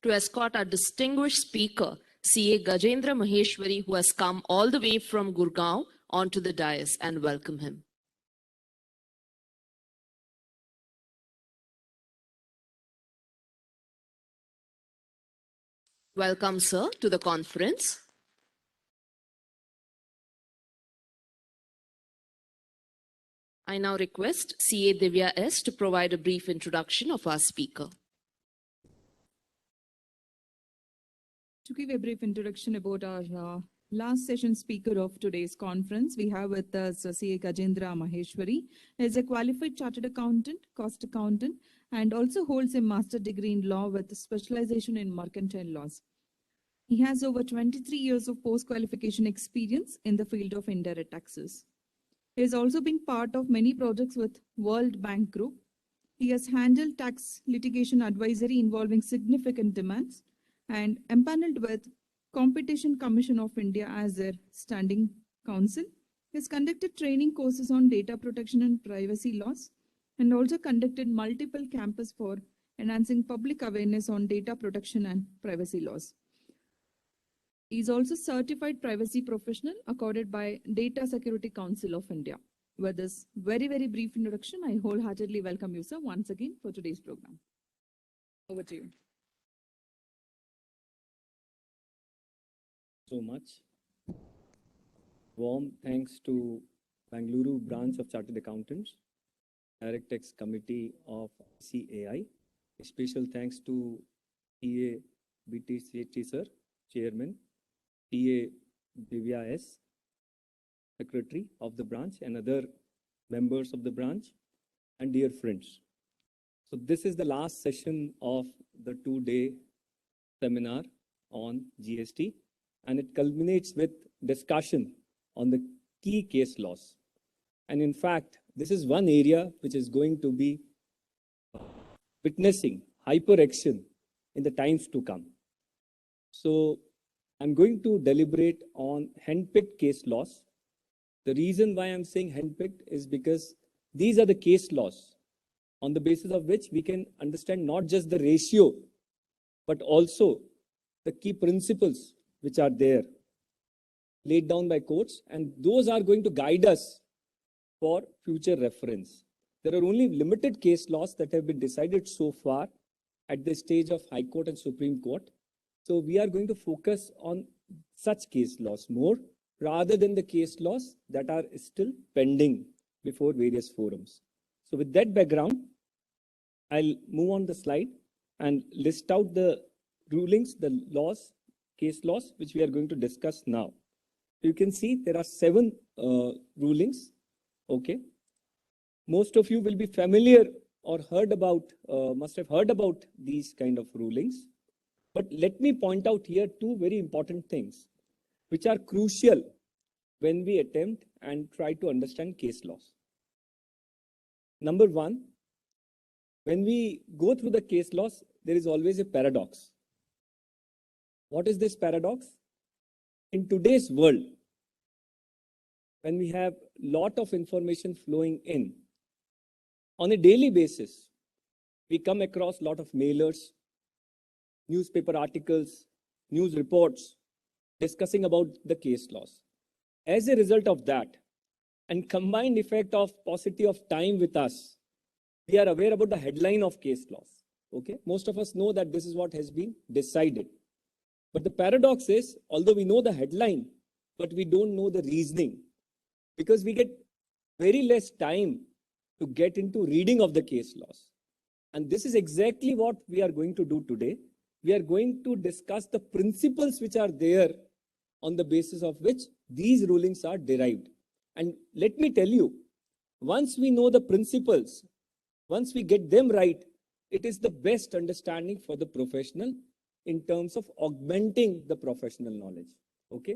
to escort our distinguished speaker, CA Gajendra Maheshwari, who has come all the way from Gurgaon onto the dais, and welcome him. Welcome, sir, to the conference. I now request CA Divya S. to provide a brief introduction of our speaker. To give a brief introduction about our last session speaker of today's conference, we have with us CA Gajendra Maheshwari. He is a qualified chartered accountant, cost accountant, and also holds a master's degree in law with specialization in mercantile laws. He has over 23 years of post-qualification experience in the field of indirect taxes. He has also been part of many projects with World Bank Group. He has handled tax litigation advisory involving significant demands and empaneled with Competition Commission of India as their standing counsel. He has conducted training courses on data protection and privacy laws and also conducted multiple campuses for enhancing public awareness on data protection and privacy laws. He is also certified privacy professional accorded by Data Security Council of India. With this very brief introduction, I wholeheartedly welcome you, sir, once again for today's program. Over to you. So much. Warm thanks to Bangalore branch of Chartered Accountants, Direct Tax Committee of CAI. A special thanks to TA BTCT sir, Chairman, TA Divya S, Secretary of the branch, and other members of the branch, and dear friends. So this is the last session of the 2-day seminar on GST, and it culminates with discussion on the key case laws. And in fact, this is one area which is going to be witnessing hyper action in the times to come. So I'm going to deliberate on handpicked case laws. The reason why I'm saying handpicked is because these are the case laws on the basis of which we can understand not just the ratio, but also the key principles which are there laid down by courts, and those are going to guide us for future reference. There are only limited case laws that have been decided so far at the stage of High Court and Supreme Court. So we are going to focus on such case laws more rather than the case laws that are still pending before various forums. So with that background, I'll move on the slide and list out the rulings, the laws, case laws, which we are going to discuss now. You can see there are 7 rulings. Okay. Most of you will be familiar or heard about, must have heard about these kind of rulings. But let me point out here 2 very important things, which are crucial when we attempt and try to understand case laws. Number 1, when we go through the case laws, there is always a paradox. What is this paradox? In today's world, when we have a lot of information flowing in, on a daily basis, we come across a lot of mailers, newspaper articles, news reports discussing about the case laws. As a result of that, and combined effect of paucity of time with us, we are aware about the headline of case laws. Okay, most of us know that this is what has been decided. But the paradox is, although we know the headline, but we don't know the reasoning, because we get very less time to get into reading of the case laws. And this is exactly what we are going to do today. We are going to discuss the principles which are there on the basis of which these rulings are derived. And let me tell you, once we know the principles, once we get them right, it is the best understanding for the professional in terms of augmenting the professional knowledge. Okay.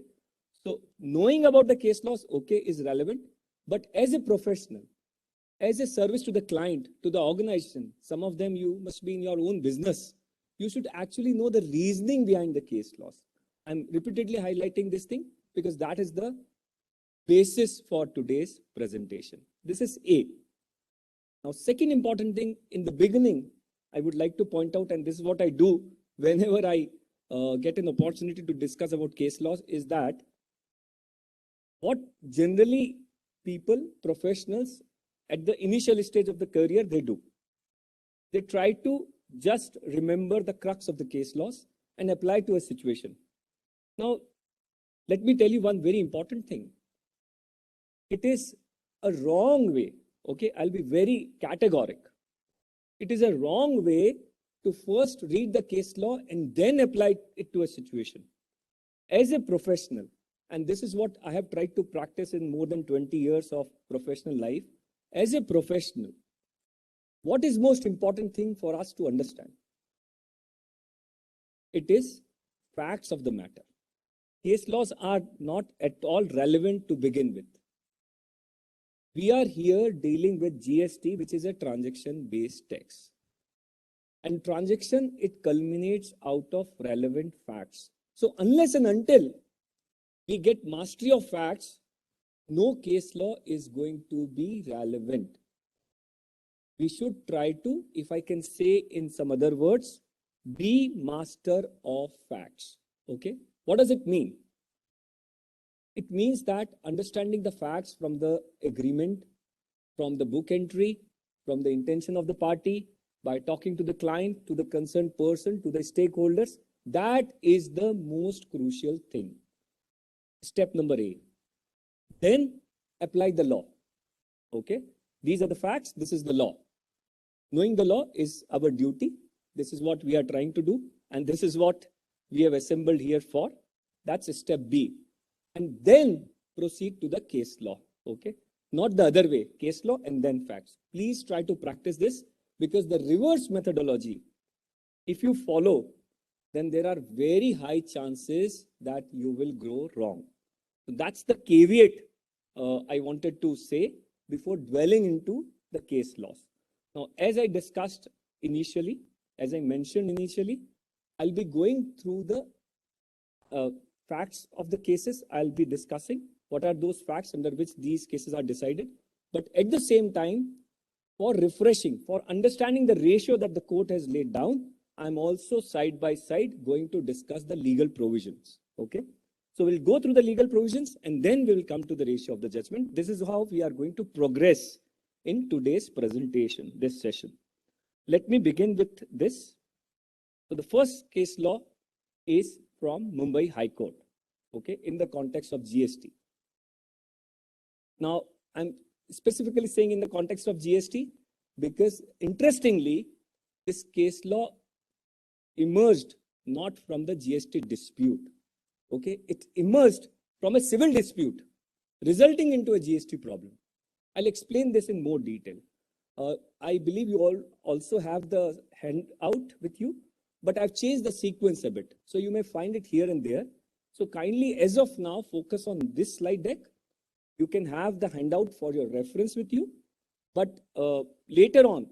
So knowing about the case laws, okay, is relevant, but as a professional, as a service to the client, to the organization, some of them you must be in your own business, you should actually know the reasoning behind the case laws. I'm repeatedly highlighting this thing because that is the basis for today's presentation. This is A. Now, second important thing in the beginning, I would like to point out, and this is what I do whenever I get an opportunity to discuss about case laws is that what generally people, professionals at the initial stage of the career, they do. They try to just remember the crux of the case laws and apply to a situation. Now, let me tell you one very important thing. It is a wrong way, okay? I'll be very categoric. It is a wrong way to first read the case law and then apply it to a situation. As a professional, and this is what I have tried to practice in more than 20 years of professional life, as a professional, what is most important thing for us to understand? It is facts of the matter. Case laws are not at all relevant to begin with. We are here dealing with GST, which is a transaction-based tax. And transaction, it culminates out of relevant facts. So unless and until we get mastery of facts, no case law is going to be relevant. We should try to, if I can say in some other words, be master of facts. Okay? What does it mean? It means that understanding the facts from the agreement, from the book entry, from the intention of the party, by talking to the client, to the concerned person, to the stakeholders, that is the most crucial thing. Step number 8. Then apply the law. Okay? These are the facts. This is the law. Knowing the law is our duty. This is what we are trying to do. And this is what we have assembled here for. That's step B. And then proceed to the case law. Okay? Not the other way. Case law and then facts. Please try to practice this, because the reverse methodology, if you follow, then there are very high chances that you will grow wrong. So that's the caveat I wanted to say before dwelling into the case laws. Now, as I discussed initially, as I mentioned initially, I'll be going through the facts of the cases. I'll be discussing what are those facts under which these cases are decided. But at the same time, for refreshing, for understanding the ratio that the court has laid down, I'm also side by side going to discuss the legal provisions. Okay? So we'll go through the legal provisions and then we will come to the ratio of the judgment. This is how we are going to progress in today's presentation, this session. Let me begin with this. So the first case law is from Mumbai High Court, okay, in the context of GST. Now, I'm specifically saying in the context of GST because interestingly, this case law emerged not from the GST dispute. Okay, it emerged from a civil dispute resulting into a GST problem. I'll explain this in more detail. I believe you all also have the handout with you, but I've changed the sequence a bit. So you may find it here and there. So kindly, as of now, focus on this slide deck. You can have the handout for your reference with you. But later on,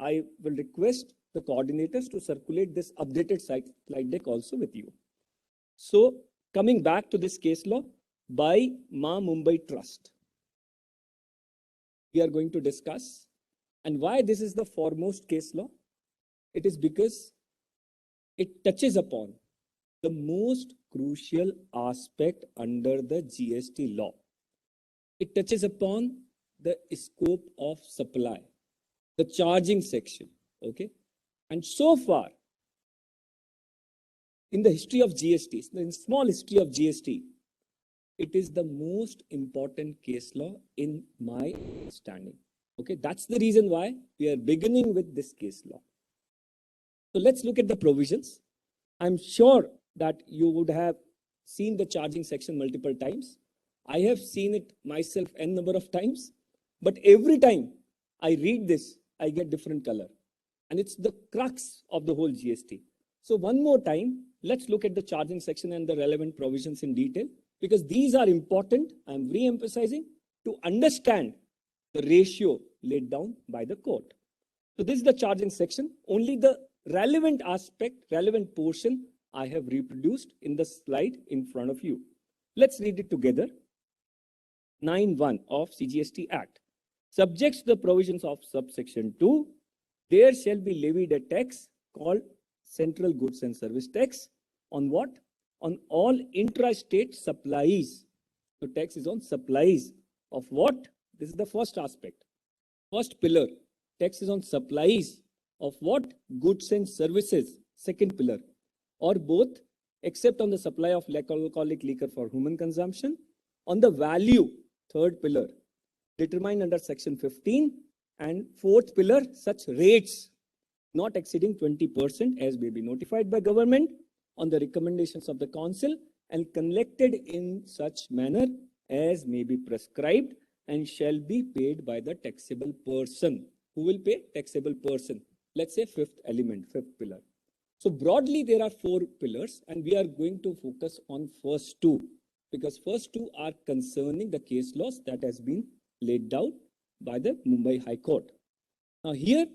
I will request the coordinators to circulate this updated slide deck also with you. So coming back to this case law by Ma Mumbai Trust, we are going to discuss. And why this is the foremost case law? It is because it touches upon the most crucial aspect under the GST law. It touches upon the scope of supply, the charging section, okay? And so far, in the history of GST, in the small history of GST, it is the most important case law in my understanding. Okay, that's the reason why we are beginning with this case law. So let's look at the provisions. I'm sure that you would have seen the charging section multiple times. I have seen it myself n number of times, but every time I read this, I get different color. And it's the crux of the whole GST. So one more time, let's look at the charging section and the relevant provisions in detail, because these are important, I'm re-emphasizing, to understand the ratio laid down by the court. So this is the charging section. Only the relevant aspect, relevant portion, I have reproduced in the slide in front of you. Let's read it together. 9(1) of CGST Act. Subject to the provisions of subsection 2, there shall be levied a tax called central goods and service tax on what? On all intra-state supplies. So tax is on supplies of what? This is the first aspect. First pillar, tax is on supplies of what? Goods and services. Second pillar, or both, except on the supply of alcoholic liquor for human consumption. On the value, third pillar, determined under section 15. And fourth pillar, such rates not exceeding 20% as may be notified by government on the recommendations of the council and collected in such manner as may be prescribed and shall be paid by the taxable person. Who will pay? Taxable person. Let's say fifth element, fifth pillar. So broadly, there are four pillars and we are going to focus on first two because first two are concerning the case laws that has been laid down by the Mumbai High Court. Now here,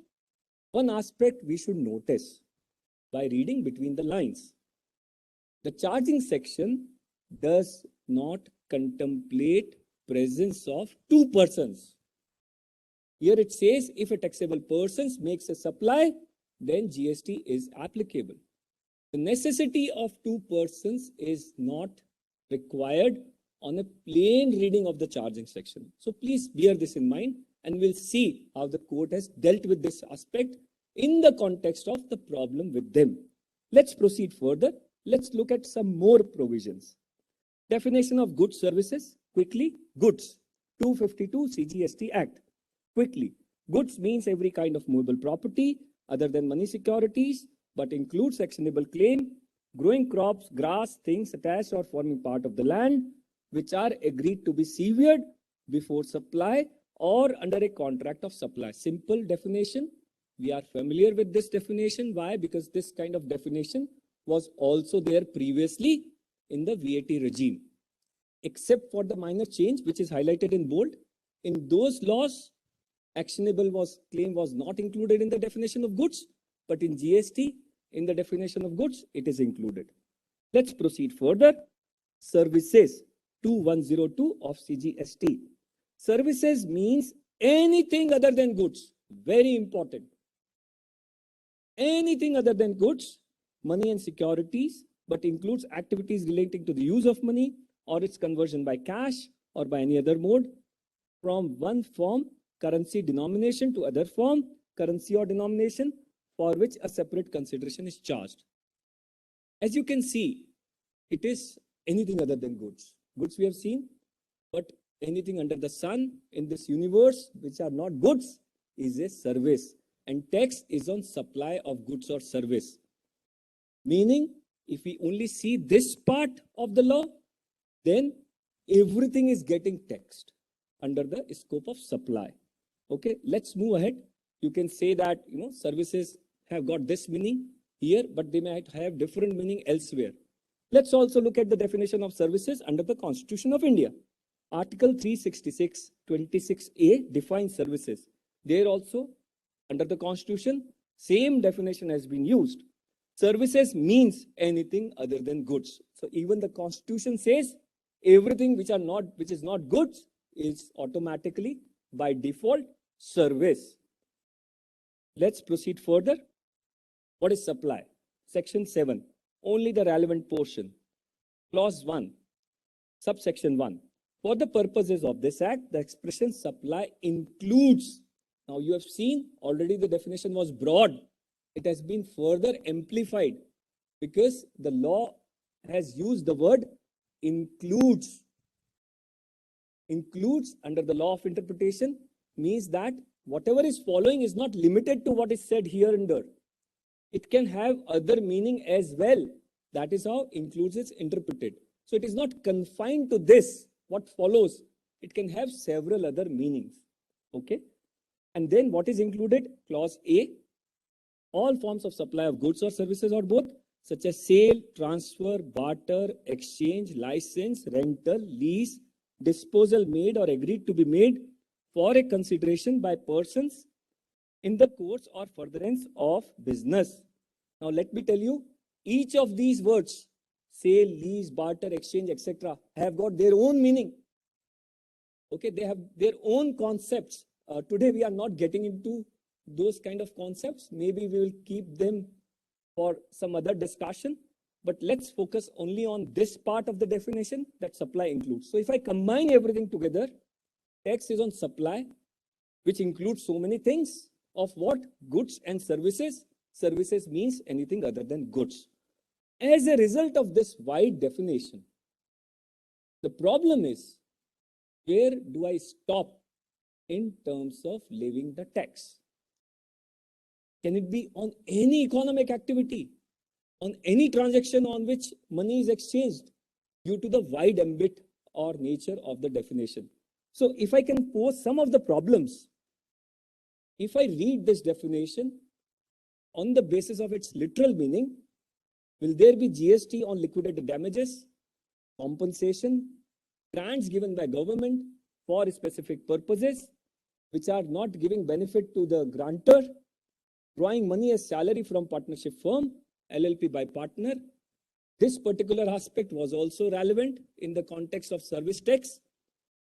one aspect we should notice by reading between the lines. The charging section does not contemplate presence of two persons. Here it says if a taxable person makes a supply, then GST is applicable. The necessity of two persons is not required on a plain reading of the charging section. So please bear this in mind and we'll see how the court has dealt with this aspect in the context of the problem with them. Let's proceed further. Let's look at some more provisions. Definition of goods services, quickly. Goods, 252 CGST Act. Quickly, goods means every kind of movable property other than money securities, but includes actionable claim, growing crops, grass, things attached or forming part of the land, which are agreed to be severed before supply or under a contract of supply. Simple definition. We are familiar with this definition. Why? Because this kind of definition was also there previously in the VAT regime. Except for the minor change, which is highlighted in bold. In those laws, actionable claim was not included in the definition of goods, but in GST, in the definition of goods, it is included. Let's proceed further. Services, 2102 of CGST. Services means anything other than goods. Very important. Anything other than goods, money and securities, but includes activities relating to the use of money or its conversion by cash or by any other mode from one form, currency denomination, to other form, currency or denomination, for which a separate consideration is charged. As you can see, it is anything other than goods. Goods we have seen, but anything under the sun in this universe which are not goods is a service, and tax is on supply of goods or service. Meaning, if we only see this part of the law, then everything is getting taxed under the scope of supply. Okay, let's move ahead. You can say that, services have got this meaning here, but they might have different meaning elsewhere. Let's also look at the definition of services under the Constitution of India. Article 366, 26A defines services. There also, under the Constitution, same definition has been used. Services means anything other than goods. So even the Constitution says everything which is not goods is automatically by default service. Let's proceed further. What is supply? Section 7, only the relevant portion. Clause 1, subsection 1. For the purposes of this act, the expression supply includes. Now you have seen already the definition was broad. It has been further amplified because the law has used the word includes. Includes under the law of interpretation means that whatever is following is not limited to what is said here and there. It can have other meaning as well. That is how includes is interpreted. So it is not confined to this, what follows. It can have several other meanings. Okay. And then what is included? Clause A, all forms of supply of goods or services or both, such as sale, transfer, barter, exchange, license, rental, lease, disposal made or agreed to be made for a consideration by persons in the course or furtherance of business. Now let me tell you, each of these words, sale, lease, barter, exchange, etc., have got their own meaning. Okay, they have their own concepts. Today we are not getting into those kind of concepts. Maybe we will keep them for some other discussion, but let's focus only on this part of the definition that supply includes. So if I combine everything together, tax is on supply, which includes so many things of what? Goods and services. Services means anything other than goods. As a result of this wide definition, the problem is, where do I stop in terms of levying the tax? Can it be on any economic activity, on any transaction on which money is exchanged, due to the wide ambit or nature of the definition? So if I can pose some of the problems, if I read this definition on the basis of its literal meaning, will there be GST on liquidated damages, compensation, grants given by government for specific purposes, which are not giving benefit to the grantor, drawing money as salary from partnership firm, LLP by partner? This particular aspect was also relevant in the context of service tax,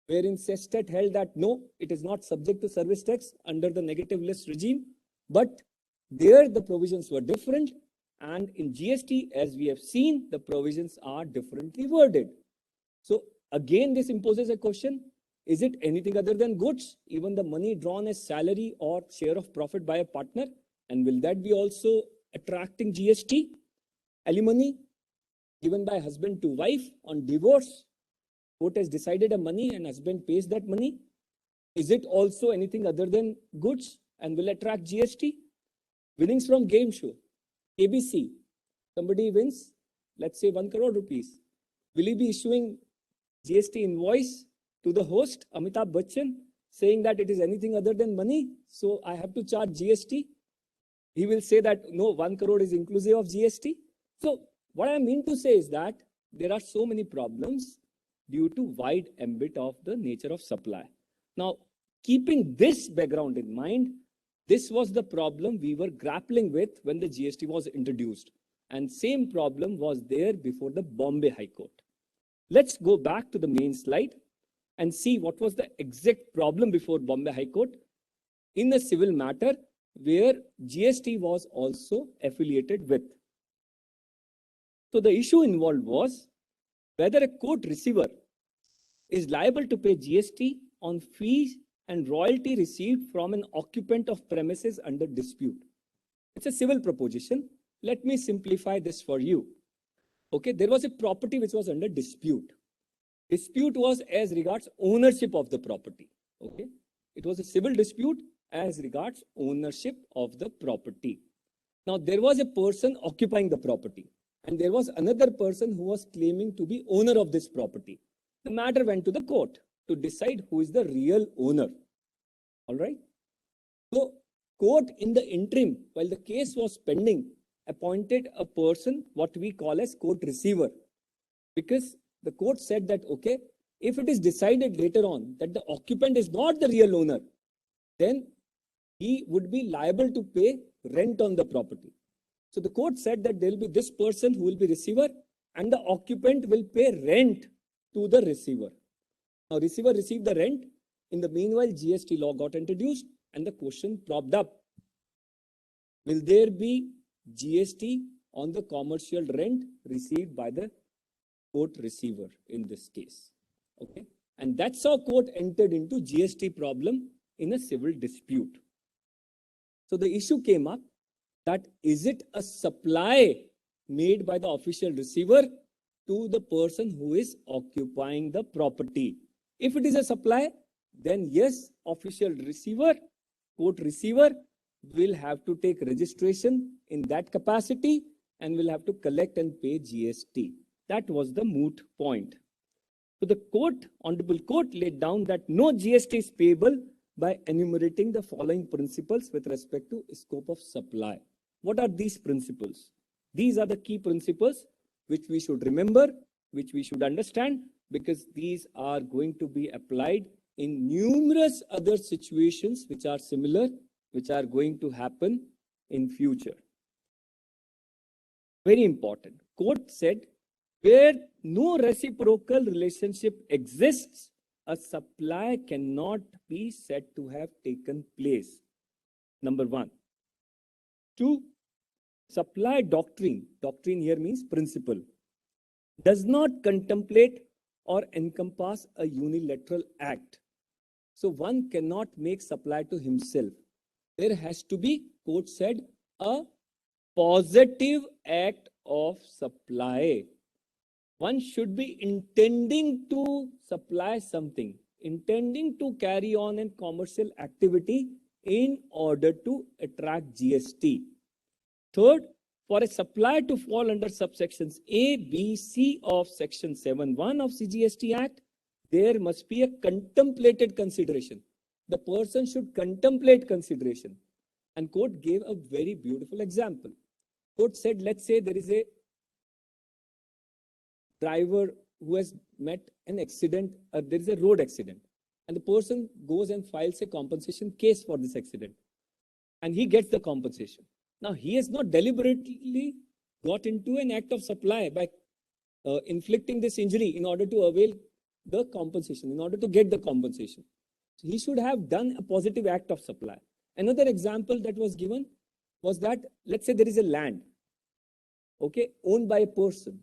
wherein SESTAT held that no, it is not subject to service tax under the negative list regime, but there the provisions were different, and in GST, as we have seen, the provisions are differently worded. So again, this imposes a question: is it anything other than goods, even the money drawn as salary or share of profit by a partner? And will that be also attracting GST? Alimony given by husband to wife on divorce, court has decided a money and husband pays that money. Is it also anything other than goods and will attract GST? Winnings from game show, ABC, somebody wins, let's say 1 crore rupees. Will he be issuing GST invoice to the host, Amitabh Bachchan, saying that it is anything other than money, so I have to charge GST? He will say that no, 1 crore is inclusive of GST. So what I mean to say is that there are so many problems due to wide ambit of the nature of supply. Now, keeping this background in mind, this was the problem we were grappling with when the GST was introduced. And same problem was there before the Bombay High Court. Let's go back to the main slide and see what was the exact problem before Bombay High Court in a civil matter where GST was also affiliated with. So the issue involved was whether a court receiver is liable to pay GST on fees and royalty received from an occupant of premises under dispute. It's a civil proposition. Let me simplify this for you. Okay, there was a property which was under dispute. Dispute was as regards ownership of the property. Okay, it was a civil dispute as regards ownership of the property. Now, there was a person occupying the property, and there was another person who was claiming to be owner of this property. The matter went to the court to decide who is the real owner. All right. So, court in the interim, while the case was pending, appointed a person, what we call as court receiver, because the court said that, okay, if it is decided later on that the occupant is not the real owner, then he would be liable to pay rent on the property. So the court said that there will be this person who will be receiver and the occupant will pay rent to the receiver. Now, receiver received the rent. In the meanwhile, GST law got introduced and the question propped up. Will there be GST on the commercial rent received by the court receiver in this case? Okay. And that's how court entered into GST problem in a civil dispute. So the issue came up that is it a supply made by the official receiver to the person who is occupying the property? If it is a supply, then yes, official receiver, court receiver will have to take registration in that capacity and will have to collect and pay GST. That was the moot point. So the court, Honorable Court, laid down that no GST is payable by enumerating the following principles with respect to scope of supply. What are these principles? These are the key principles which we should remember, which we should understand, because these are going to be applied in numerous other situations which are similar, which are going to happen in future. Very important. Court said, where no reciprocal relationship exists, a supply cannot be said to have taken place. Number one. Two, supply doctrine, doctrine here means principle, does not contemplate or encompass a unilateral act. So one cannot make supply to himself. There has to be, court said, a positive act of supply. One should be intending to supply something, intending to carry on a commercial activity in order to attract GST. Third, for a supply to fall under subsections A, B, C of section 7(1) of CGST Act, there must be a contemplated consideration. The person should contemplate consideration. And court gave a very beautiful example. Court said, let's say there is a driver who has met an accident, there is a road accident, and the person goes and files a compensation case for this accident, and he gets the compensation. Now, he has not deliberately got into an act of supply by inflicting this injury in order to avail the compensation, in order to get the compensation. So he should have done a positive act of supply. Another example that was given was that, let's say there is a land, okay, owned by a person,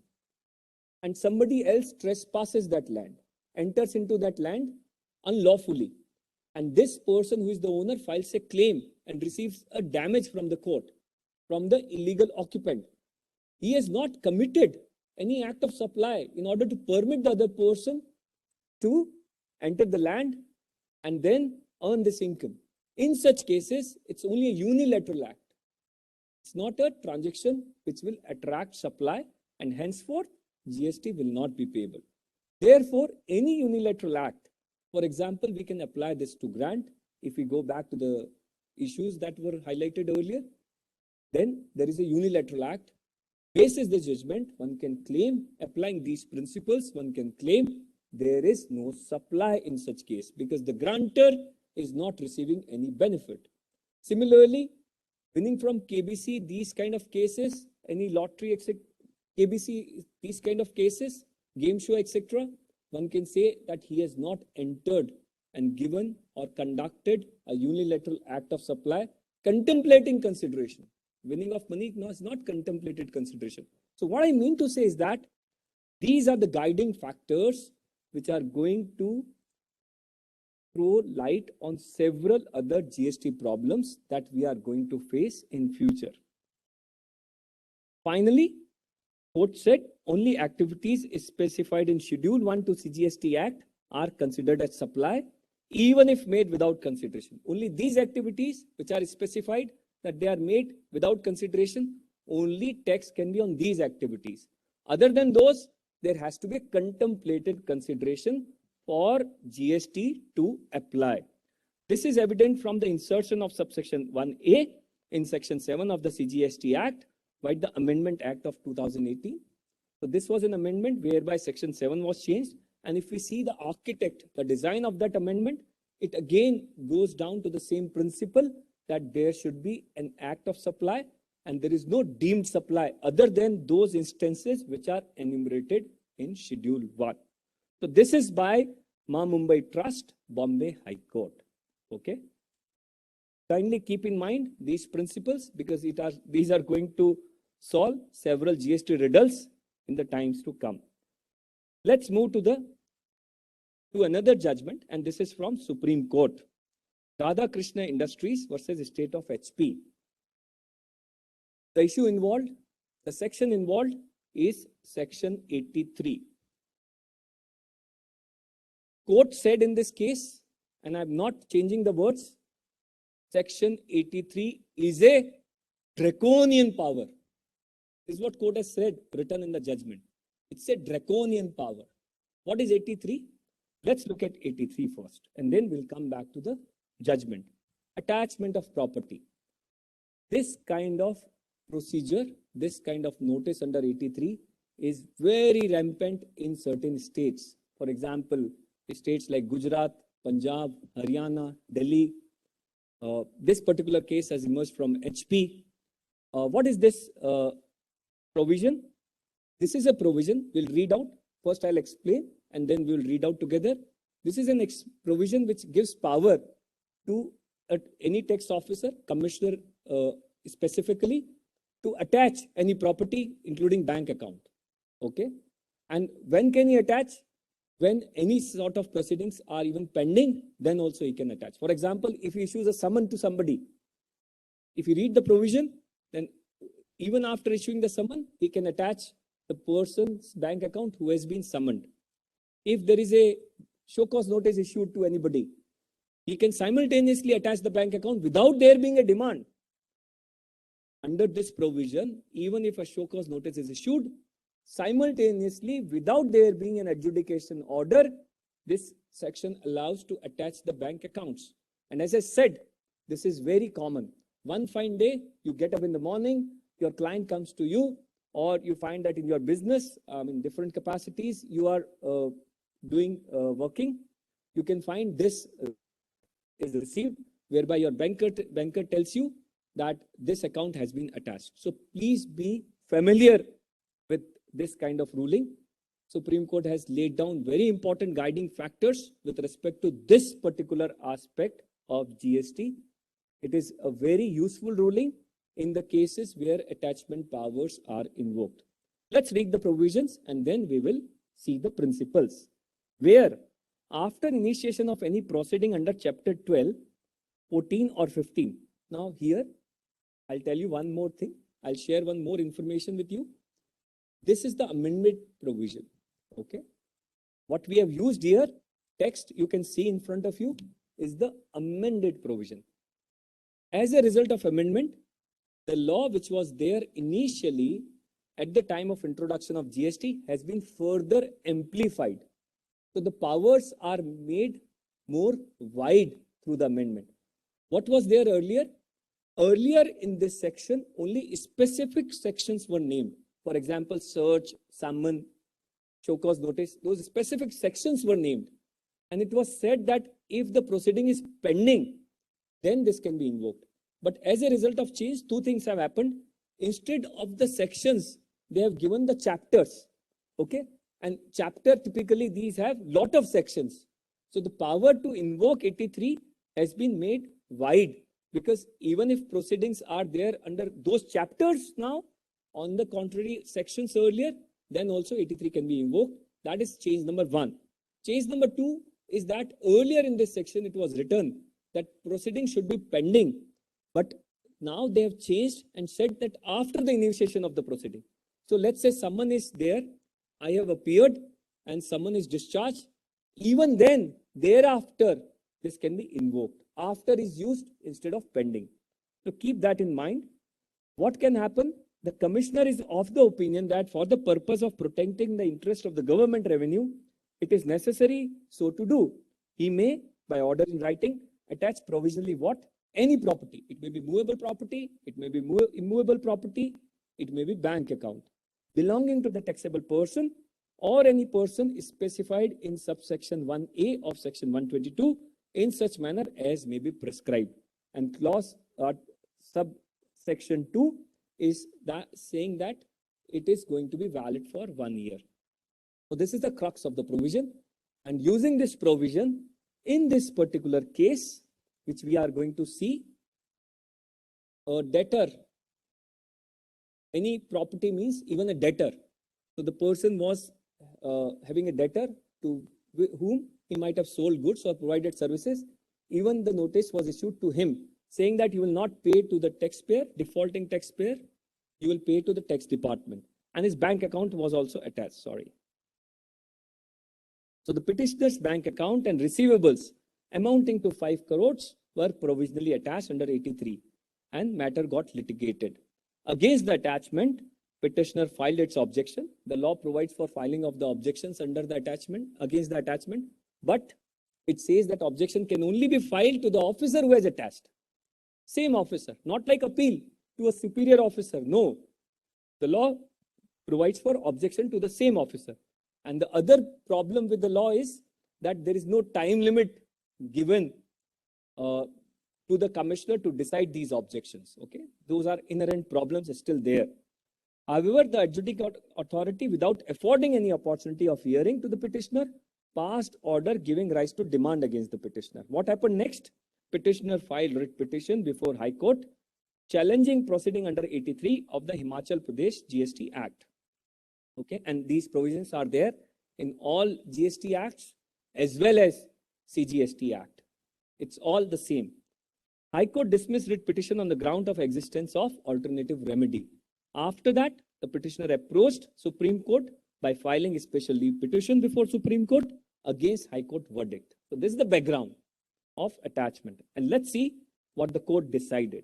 and somebody else trespasses that land, enters into that land unlawfully. And this person who is the owner files a claim and receives a damage from the court, from the illegal occupant. He has not committed any act of supply in order to permit the other person to enter the land and then earn this income. In such cases, it's only a unilateral act. It's not a transaction which will attract supply, and henceforth GST will not be payable. Therefore, any unilateral act, for example, we can apply this to grant. If we go back to the issues that were highlighted earlier, then there is a unilateral act. Basis the judgment, one can claim, applying these principles, one can claim there is no supply in such case because the grantor is not receiving any benefit. Similarly, winning from KBC, these kind of cases, any lottery, etc., KBC, these kind of cases, game show, etc., one can say that he has not entered and given or conducted a unilateral act of supply, contemplating consideration. Winning of money is not contemplated consideration. So what I mean to say is that these are the guiding factors which are going to throw light on several other GST problems that we are going to face in future. Finally, court said only activities specified in Schedule 1 to CGST Act are considered as supply, even if made without consideration. Only these activities which are specified that they are made without consideration, only tax can be on these activities. Other than those, there has to be contemplated consideration for GST to apply. This is evident from the insertion of subsection 1A in section 7 of the CGST Act by the Amendment Act of 2018. So this was an amendment whereby section 7 was changed. And if we see the architect, the design of that amendment, it again goes down to the same principle that there should be an act of supply and there is no deemed supply other than those instances which are enumerated in Schedule 1. So this is by Mumbai Trust, Bombay High Court. Okay. Kindly keep in mind these principles because these are going to solve several GST riddles in the times to come. Let's move to another judgment, and this is from Supreme Court. Radha Krishna Industries versus State of HP. The issue involved, the section involved is section 83. Court said in this case, and I'm not changing the words, section 83 is a draconian power. This is what court has said, written in the judgment. It's a draconian power. What is 83? Let's look at 83 first, and then we'll come back to the judgment. Attachment of property. This kind of procedure, this kind of notice under 83 is very rampant in certain states. For example, states like Gujarat, Punjab, Haryana, Delhi. This particular case has emerged from HP. What is this provision? This is a provision. We'll read out. First, I'll explain, and then we'll read out together. This is an provision which gives power to any tax officer, commissioner specifically, to attach any property, including bank account. Okay. And when can he attach? When any sort of proceedings are even pending, then also he can attach. For example, if he issues a summon to somebody, if you read the provision, then even after issuing the summon, he can attach the person's bank account who has been summoned. If there is a show cause notice issued to anybody, he can simultaneously attach the bank account without there being a demand. Under this provision, even if a show cause notice is issued, simultaneously, without there being an adjudication order, this section allows to attach the bank accounts. And as I said, this is very common. One fine day, you get up in the morning, your client comes to you, or you find that in your business, in different capacities, you are working. You can find this is received, whereby your banker tells you that this account has been attached. So please be familiar with this kind of ruling. Supreme Court has laid down very important guiding factors with respect to this particular aspect of GST. It is a very useful ruling in the cases where attachment powers are invoked. Let's read the provisions and then we will see the principles. Where after initiation of any proceeding under chapter 12, 14 or 15. Now here, I'll tell you one more thing. I'll share one more information with you. This is the amendment provision. Okay. What we have used here, text you can see in front of you, is the amended provision. As a result of amendment, the law which was there initially at the time of introduction of GST has been further amplified. So the powers are made more wide through the amendment. What was there earlier? Earlier in this section, only specific sections were named. For example, search, summon, show cause notice, those specific sections were named. And it was said that if the proceeding is pending, then this can be invoked. But as a result of change, two things have happened. Instead of the sections, they have given the chapters. Okay. And chapter, typically these have lot of sections. So the power to invoke 83 has been made wide, because even if proceedings are there under those chapters now, on the contrary sections earlier, then also 83 can be invoked. That is change number one. Change number two is that earlier in this section, it was written that proceedings should be pending. But now they have changed and said that after the initiation of the proceeding. So let's say someone is there, I have appeared and someone is discharged. Even then, thereafter, this can be invoked. After is used instead of pending. So keep that in mind. What can happen? The commissioner is of the opinion that for the purpose of protecting the interest of the government revenue, it is necessary so to do. He may, by order in writing, attach provisionally what? Any property. It may be movable property, it may be immovable property, it may be bank account belonging to the taxable person or any person specified in subsection 1A of section 122 in such manner as may be prescribed. And clause subsection 2 is that saying that it is going to be valid for 1 year. So this is the crux of the provision. And using this provision in this particular case, which we are going to see, a debtor, any property means even a debtor. So the person was having a debtor to whom he might have sold goods or provided services. Even the notice was issued to him saying that you will not pay to the taxpayer, defaulting taxpayer, you will pay to the tax department. And his bank account was also attached, sorry. So the petitioner's bank account and receivables amounting to 5 crores were provisionally attached under 83 and matter got litigated. Against the attachment, petitioner filed its objection. The law provides for filing of the objections under the attachment, against the attachment, but it says that objection can only be filed to the officer who has attached. Same officer, not like appeal to a superior officer. No, the law provides for objection to the same officer. And the other problem with the law is that there is no time limit given to the commissioner to decide these objections. Okay, those are inherent problems still there. However, the adjudicating authority, without affording any opportunity of hearing to the petitioner, passed order giving rise to demand against the petitioner. What happened next? Petitioner filed writ petition before High Court challenging proceeding under 83 of the Himachal Pradesh GST Act. Okay, and these provisions are there in all GST Acts as well as CGST Act. It's all the same. High Court dismissed writ petition on the ground of existence of alternative remedy. After that, the petitioner approached Supreme Court by filing a special leave petition before Supreme Court against High Court verdict. So this is the background of attachment. And let's see what the court decided.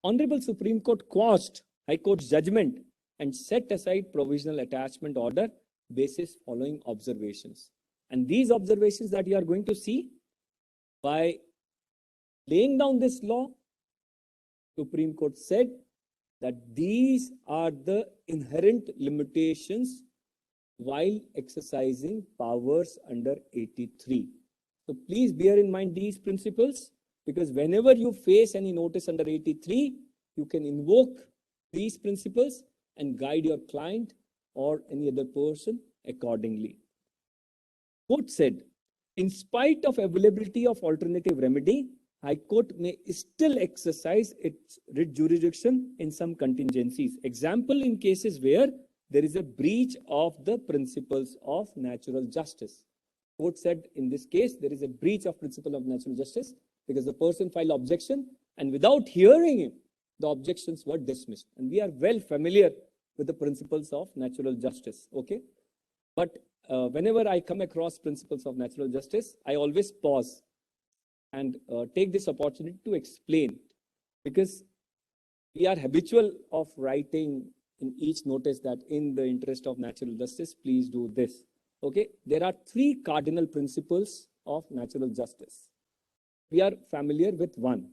Honorable Supreme Court quashed High Court's judgment and set aside provisional attachment order basis following observations. And these observations that you are going to see, by laying down this law, Supreme Court said that these are the inherent limitations while exercising powers under 83. So please bear in mind these principles, because whenever you face any notice under 83, you can invoke these principles and guide your client or any other person accordingly. Court said, in spite of availability of alternative remedy, High Court may still exercise its writ jurisdiction in some contingencies. Example, in cases where there is a breach of the principles of natural justice. Court said in this case, there is a breach of principle of natural justice because the person filed objection and without hearing him, the objections were dismissed. And we are well familiar with the principles of natural justice, okay? But whenever I come across principles of natural justice, I always pause and take this opportunity to explain, because we are habitual of writing in each notice that in the interest of natural justice, please do this. Okay, there are three cardinal principles of natural justice. We are familiar with one.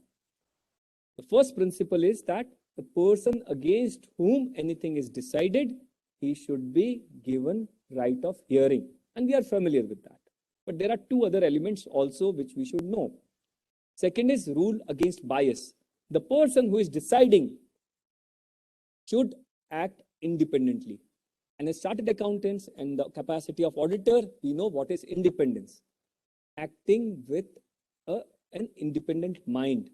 The first principle is that the person against whom anything is decided, he should be given right of hearing. And we are familiar with that. But there are two other elements also which we should know. Second is rule against bias. The person who is deciding should act independently. And as chartered accountants and the capacity of auditor, we know what is independence. Acting with an independent mind,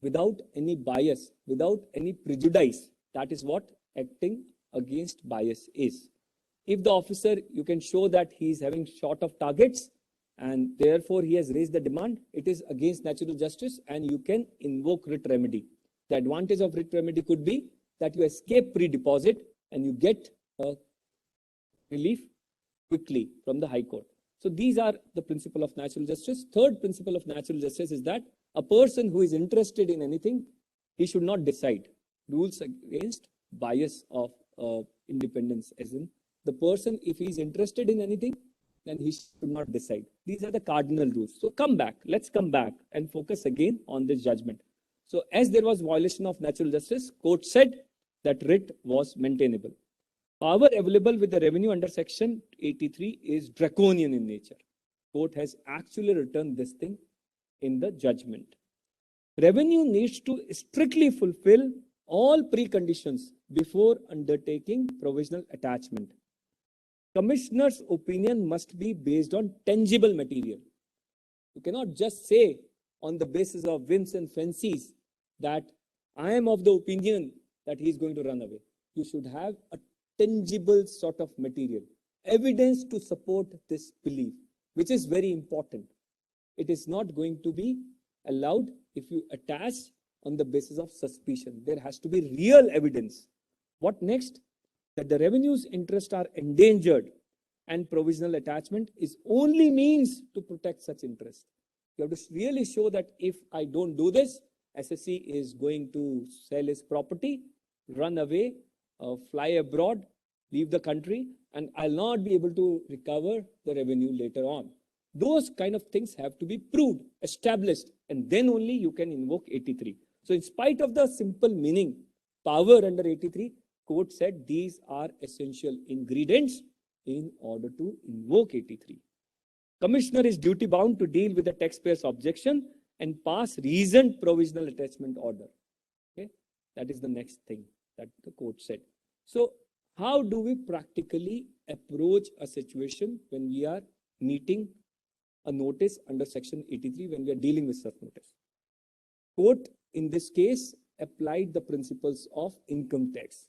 without any bias, without any prejudice. That is what acting against bias is. If the officer, you can show that he is having short of targets and therefore he has raised the demand, it is against natural justice and you can invoke writ remedy. The advantage of writ remedy could be that you escape pre-deposit and you get relief quickly from the High Court. So these are the principle of natural justice. Third principle of natural justice is that a person who is interested in anything, he should not decide. Rules against bias of independence, as in the person, if he is interested in anything, then he should not decide. These are the cardinal rules. So let's come back and focus again on this judgment. So as there was violation of natural justice, court said that writ was maintainable. Power available with the revenue under section 83 is draconian in nature. Court has actually written this thing in the judgment. Revenue needs to strictly fulfill all preconditions before undertaking provisional attachment. Commissioner's opinion must be based on tangible material. You cannot just say on the basis of whims and fancies that I am of the opinion that he is going to run away. You should have a tangible sort of material, evidence to support this belief, which is very important. It is not going to be allowed if you attach on the basis of suspicion. There has to be real evidence. What next? That the revenue's interests are endangered and provisional attachment is only means to protect such interest. You have to really show that if I don't do this, SSC is going to sell his property, run away, fly abroad, leave the country, and I'll not be able to recover the revenue later on. Those kind of things have to be proved, established, and then only you can invoke 83. So in spite of the simple meaning, power under 83, court said these are essential ingredients in order to invoke 83. Commissioner is duty bound to deal with the taxpayer's objection and pass reasoned provisional attachment order. Okay, that is the next thing that the court said. So how do we practically approach a situation when we are meeting a notice under section 83, when we are dealing with such notice? Court in this case applied the principles of income tax.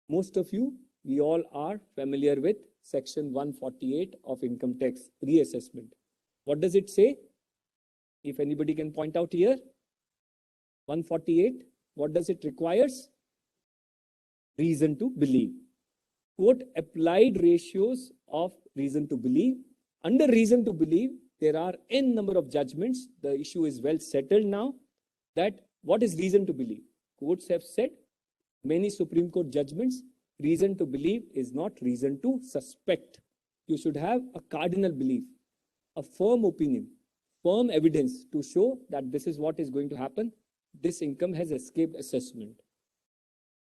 Most of you, we all are familiar with section 148 of income tax reassessment. What does it say? If anybody can point out here, 148, what does it requires? Reason to believe. Quote, applied ratios of reason to believe. Under reason to believe, there are n number of judgments. The issue is well settled now that what is reason to believe? Courts have said, many Supreme Court judgments, reason to believe is not reason to suspect. You should have a cardinal belief, a firm opinion, firm evidence to show that this is what is going to happen. This income has escaped assessment.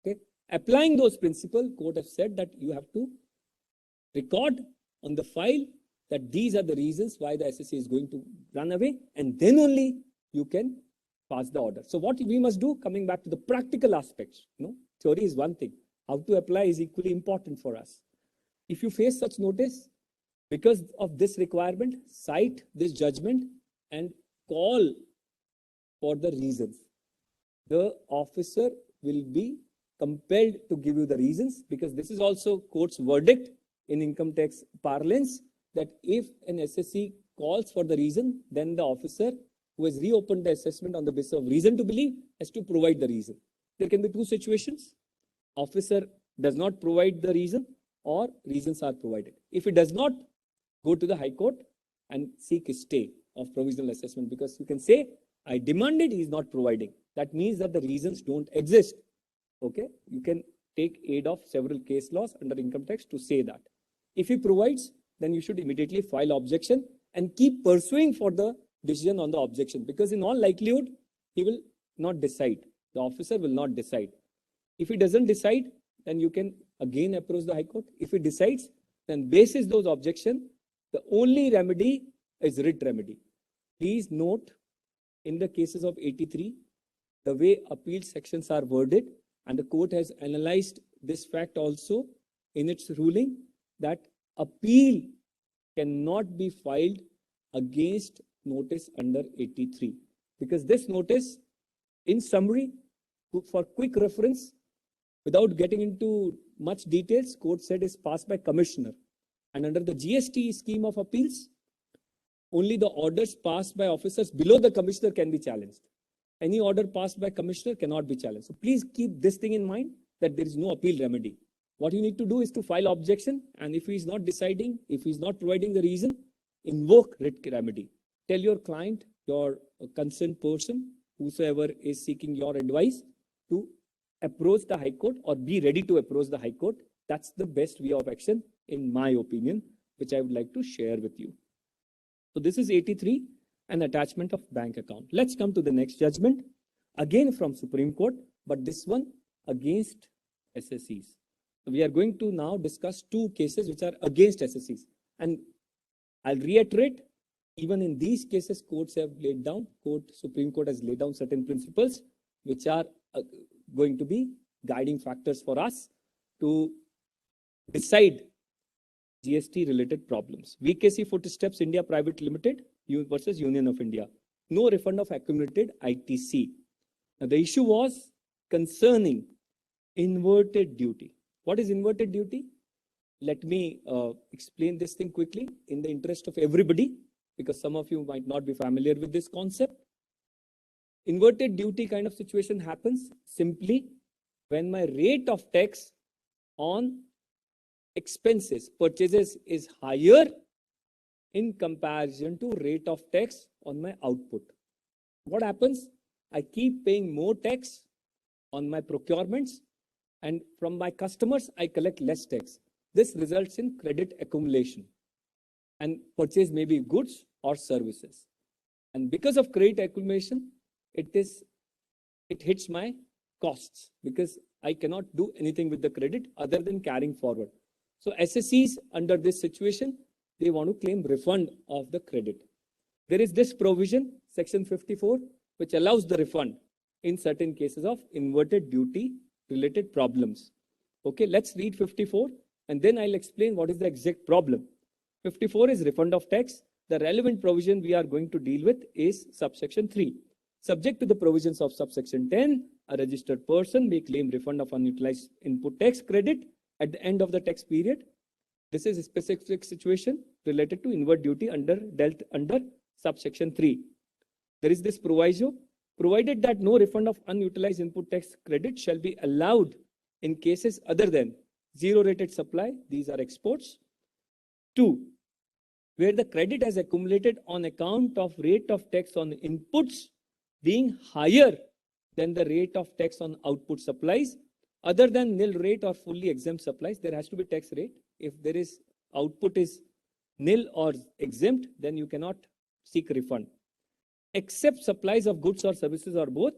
Okay. Applying those principles, court have said that you have to record on the file that these are the reasons why the SSC is going to run away, and then only you can pass the order. So what we must do, coming back to the practical aspects, theory is one thing. How to apply is equally important for us. If you face such notice, because of this requirement, cite this judgment and call for the reasons. The officer will be compelled to give you the reasons, because this is also court's verdict in income tax parlance, that if an SSC calls for the reason, then the officer who has reopened the assessment on the basis of reason to believe has to provide the reason. There can be two situations. Officer does not provide the reason, or reasons are provided. If it does not, go to the High Court and seek a stay of provisional assessment, because you can say, I demanded, he is not providing. That means that the reasons don't exist. Okay, you can take aid of several case laws under income tax to say that. If he provides, then you should immediately file objection and keep pursuing for the decision on the objection, because in all likelihood, he will not decide. The officer will not decide. If he doesn't decide, then you can again approach the High Court. If he decides, then basis those objections, the only remedy is writ remedy. Please note, in the cases of 83, the way appeal sections are worded, and the court has analyzed this fact also in its ruling, that appeal cannot be filed against notice under 83. Because this notice, in summary, for quick reference, without getting into much details, court said is passed by commissioner. And under the GST scheme of appeals, only the orders passed by officers below the commissioner can be challenged. Any order passed by commissioner cannot be challenged. So please keep this thing in mind, that there is no appeal remedy. What you need to do is to file objection, and if he is not deciding, if he is not providing the reason, invoke writ remedy. Tell your client, your concerned person, whosoever is seeking your advice, to approach the High Court or be ready to approach the High Court. That's the best way of action, in my opinion, which I would like to share with you. So this is 83, an attachment of bank account. Let's come to the next judgment, again from Supreme Court, but this one against SSCs. We are going to now discuss two cases which are against SSCs. And I'll reiterate, even in these cases, courts have laid down, Supreme Court has laid down certain principles which are going to be guiding factors for us to decide GST related problems. VKC Footsteps India Private Limited versus Union of India. No refund of accumulated ITC. Now, the issue was concerning inverted duty. What is inverted duty? Let me explain this thing quickly in the interest of everybody, because some of you might not be familiar with this concept. Inverted duty kind of situation happens simply when my rate of tax on expenses, purchases is higher in comparison to rate of tax on my output. What happens? I keep paying more tax on my procurements, and from my customers, I collect less tax. This results in credit accumulation, and purchase may be goods or services. And because of credit accumulation, it hits my costs, because I cannot do anything with the credit other than carrying forward. So SSCs under this situation, they want to claim refund of the credit. There is this provision, section 54, which allows the refund in certain cases of inverted duty related problems. Okay, let's read 54 and then I'll explain what is the exact problem. 54 is refund of tax. The relevant provision we are going to deal with is subsection 3. Subject to the provisions of subsection 10, a registered person may claim refund of unutilized input tax credit at the end of the tax period. This is a specific situation related to inward duty dealt under subsection 3. There is this proviso, provided that no refund of unutilized input tax credit shall be allowed in cases other than zero rated supply, these are exports. 2, where the credit has accumulated on account of rate of tax on inputs being higher than the rate of tax on output supplies. Other than nil rate or fully exempt supplies, there has to be tax rate. If there is output is nil or exempt, then you cannot seek refund. Except supplies of goods or services or both,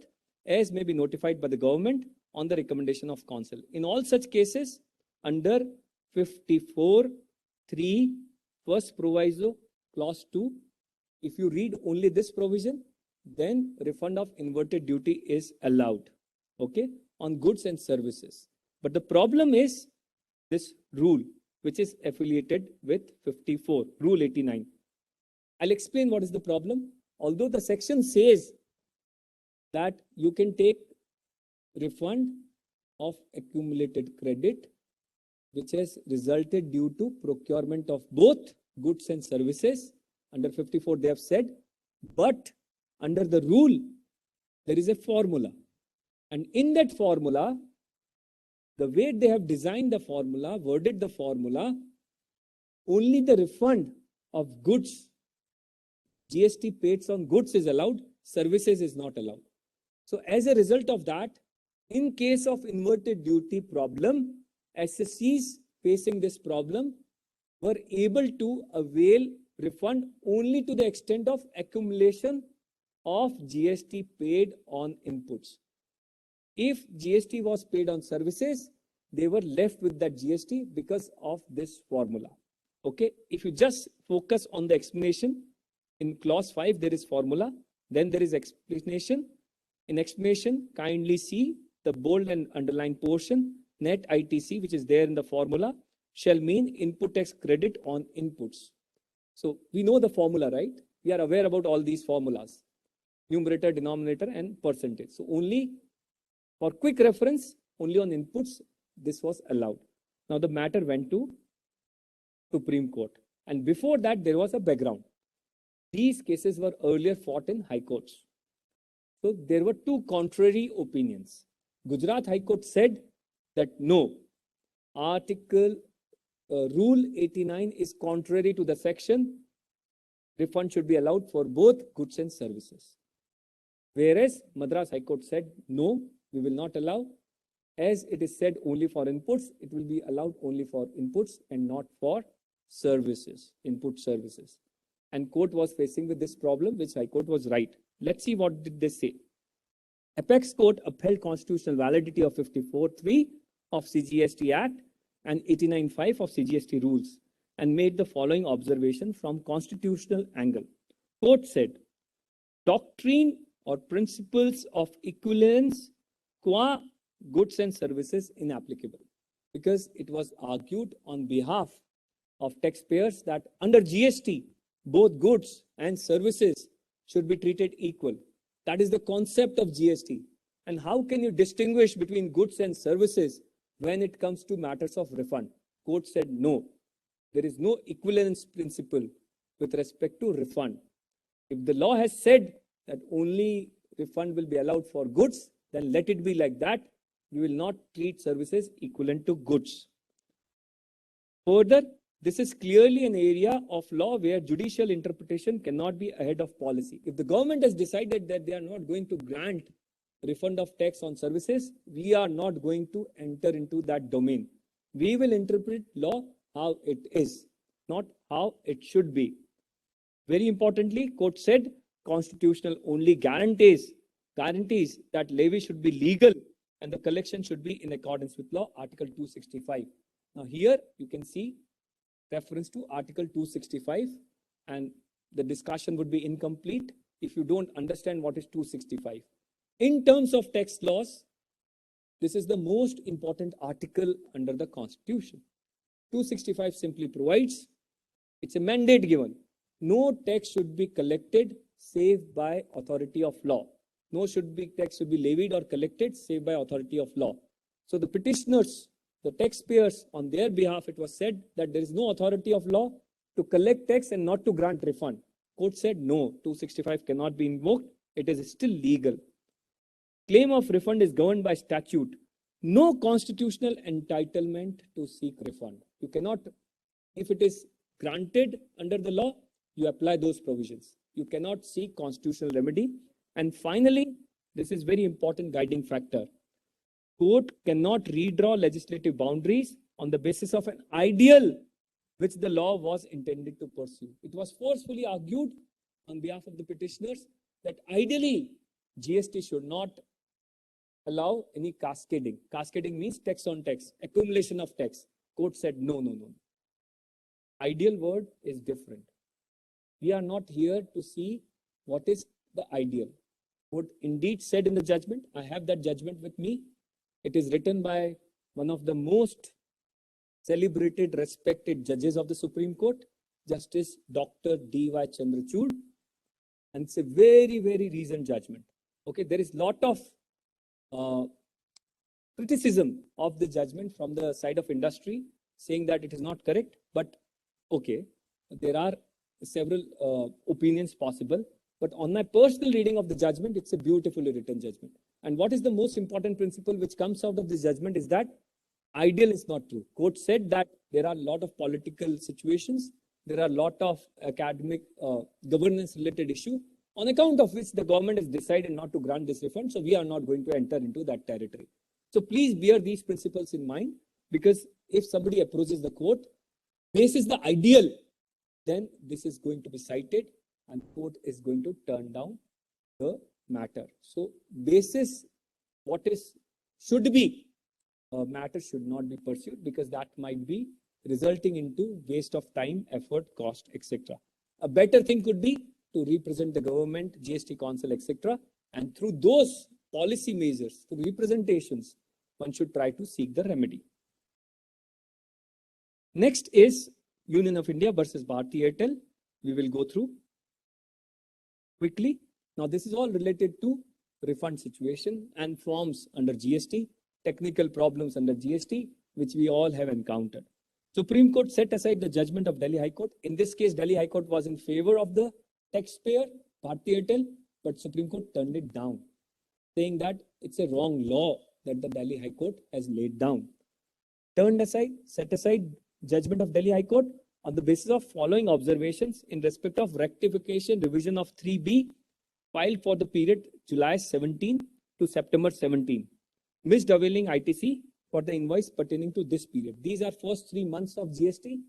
as may be notified by the government on the recommendation of council. In all such cases, under 54(3), first proviso, clause 2, if you read only this provision, then refund of inverted duty is allowed, okay, on goods and services. But the problem is this rule, which is affiliated with 54, Rule 89. I'll explain what is the problem. Although the section says that you can take refund of accumulated credit, which has resulted due to procurement of both goods and services, under 54 they have said, but under the rule, there is a formula. And in that formula, the way they have designed the formula, worded the formula, only the refund of goods, GST paid on goods is allowed, services is not allowed. So as a result of that, in case of inverted duty problem, SSCs facing this problem were able to avail refund only to the extent of accumulation of GST paid on inputs. If GST was paid on services, they were left with that GST because of this formula. Okay, if you just focus on the explanation, in clause 5 there is formula, then there is explanation. In explanation, kindly see the bold and underlined portion. Net ITC, which is there in the formula, shall mean input tax credit on inputs. So we know the formula, right? We are aware about all these formulas, numerator, denominator, and percentage. So only for quick reference, only on inputs, this was allowed. Now the matter went to Supreme Court. And before that, there was a background. These cases were earlier fought in high courts. So there were two contrary opinions. Gujarat High Court said that no, Rule 89 is contrary to the section. Refund should be allowed for both goods and services. Whereas Madras High Court said no, we will not allow. As it is said only for inputs, it will be allowed only for inputs and not for services, input services. And court was facing with this problem, which High Court was right. Let's see what did they say. Apex Court upheld constitutional validity of 54(3) of CGST Act and 89(5) of CGST rules and made the following observation from constitutional angle. Court said, doctrine or principles of equivalence qua goods and services inapplicable, because it was argued on behalf of taxpayers that under GST, both goods and services should be treated equal. That is the concept of GST. And how can you distinguish between goods and services when it comes to matters of refund? Court said no, there is no equivalence principle with respect to refund. If the law has said that only refund will be allowed for goods, then let it be like that. We will not treat services equivalent to goods. Further, this is clearly an area of law where judicial interpretation cannot be ahead of policy. If the government has decided that they are not going to grant refund of tax on services, we are not going to enter into that domain. We will interpret law how it is, not how it should be. Very importantly, court said constitutional only guarantees that levy should be legal and the collection should be in accordance with law, Article 265. Now here you can see reference to Article 265, and the discussion would be incomplete if you don't understand what is 265. In terms of tax laws, this is the most important article under the Constitution. 265 simply provides, it's a mandate given. No tax should be collected save by authority of law. no should be tax should be levied or collected save by authority of law. So the petitioners, the taxpayers, on their behalf, it was said that there is no authority of law to collect tax and not to grant refund. Court said no, 265 cannot be invoked. It is still legal. Claim of refund is governed by statute. No constitutional entitlement to seek refund. You cannot, if it is granted under the law, you apply those provisions. You cannot seek constitutional remedy. And finally, this is very important guiding factor. Court cannot redraw legislative boundaries on the basis of an ideal which the law was intended to pursue. It was forcefully argued on behalf of the petitioners that ideally GST should not allow any cascading. Cascading means tax on tax, accumulation of tax. Court said no, no, no. Ideal word is different. We are not here to see what is the ideal. Court indeed said in the judgment, I have that judgment with me. It is written by one of the most celebrated, respected judges of the Supreme Court, Justice Dr. D.Y. Chandrachud. And it's a very, very reasoned judgment. Okay, there is a lot of criticism of the judgment from the side of industry, saying that it is not correct. But okay, there are several opinions possible. But on my personal reading of the judgment, it's a beautifully written judgment. And what is the most important principle which comes out of this judgment is that ideal is not true. Court said that there are a lot of political situations, there are a lot of academic governance related issue on account of which the government has decided not to grant this refund. So we are not going to enter into that territory. So please bear these principles in mind, because if somebody approaches the court, this is the ideal, then this is going to be cited and court is going to turn down the matter. So basis what is should be matter should not be pursued, because that might be resulting into waste of time, effort, cost, etc. A better thing could be to represent the government, GST council, etc. And through those policy measures, through representations, one should try to seek the remedy. Next is Union of India versus Bharti Airtel. We will go through quickly. Now, this is all related to refund situation and forms under GST, technical problems under GST, which we all have encountered. Supreme Court set aside the judgment of Delhi High Court. In this case, Delhi High Court was in favor of the taxpayer, Bharti Airtel, but Supreme Court turned it down, saying that it's a wrong law that the Delhi High Court has laid down. Set aside judgment of Delhi High Court on the basis of following observations in respect of rectification revision of 3B filed for the period July 17 to September 17. Missed availing ITC for the invoice pertaining to this period. These are first 3 months of GST.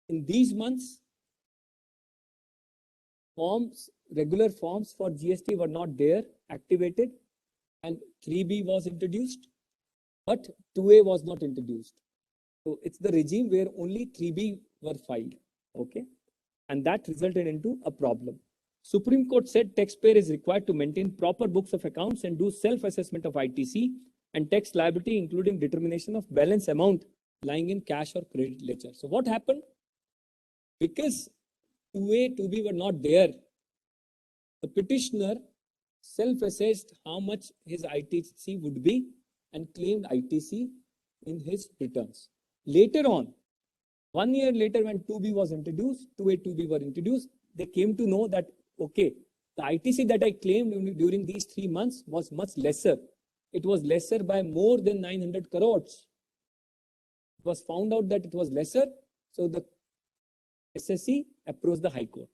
In these months, regular forms for GST were not there, activated, and 3B was introduced, but 2A was not introduced. So it's the regime where only 3B were filed, okay? And that resulted into a problem. Supreme Court said taxpayer is required to maintain proper books of accounts and do self-assessment of ITC and tax liability, including determination of balance amount lying in cash or credit ledger. So what happened? Because 2A, 2B were not there, the petitioner self-assessed how much his ITC would be and claimed ITC in his returns. Later on, 1 year later, when 2B was introduced, 2A, 2B were introduced, they came to know that, okay, the ITC that I claimed during these 3 months was much lesser. It was lesser by more than 900 crores. It was found out that it was lesser. So the SSC approached the High Court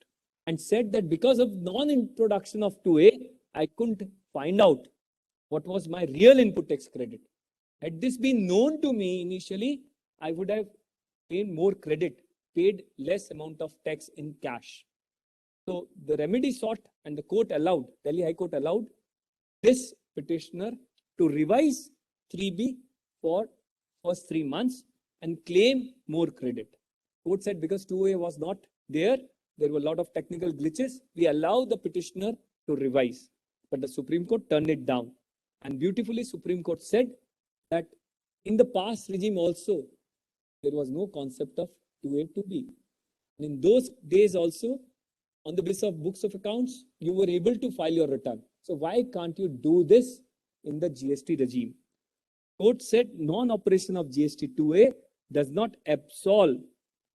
and said that because of non-introduction of 2A, I couldn't find out what was my real input tax credit. Had this been known to me initially, I would have paid more credit, paid less amount of tax in cash. So the remedy sought and the court allowed, Delhi High Court allowed this petitioner to revise 3B for first 3 months and claim more credit. Court said because 2A was not there, there were a lot of technical glitches. We allowed the petitioner to revise, but the Supreme Court turned it down. And beautifully, Supreme Court said that in the past regime also, there was no concept of 2A, 2B. And in those days also, on the basis of books of accounts, you were able to file your return. So why can't you do this in the GST regime? Court said non-operation of GST 2A does not absolve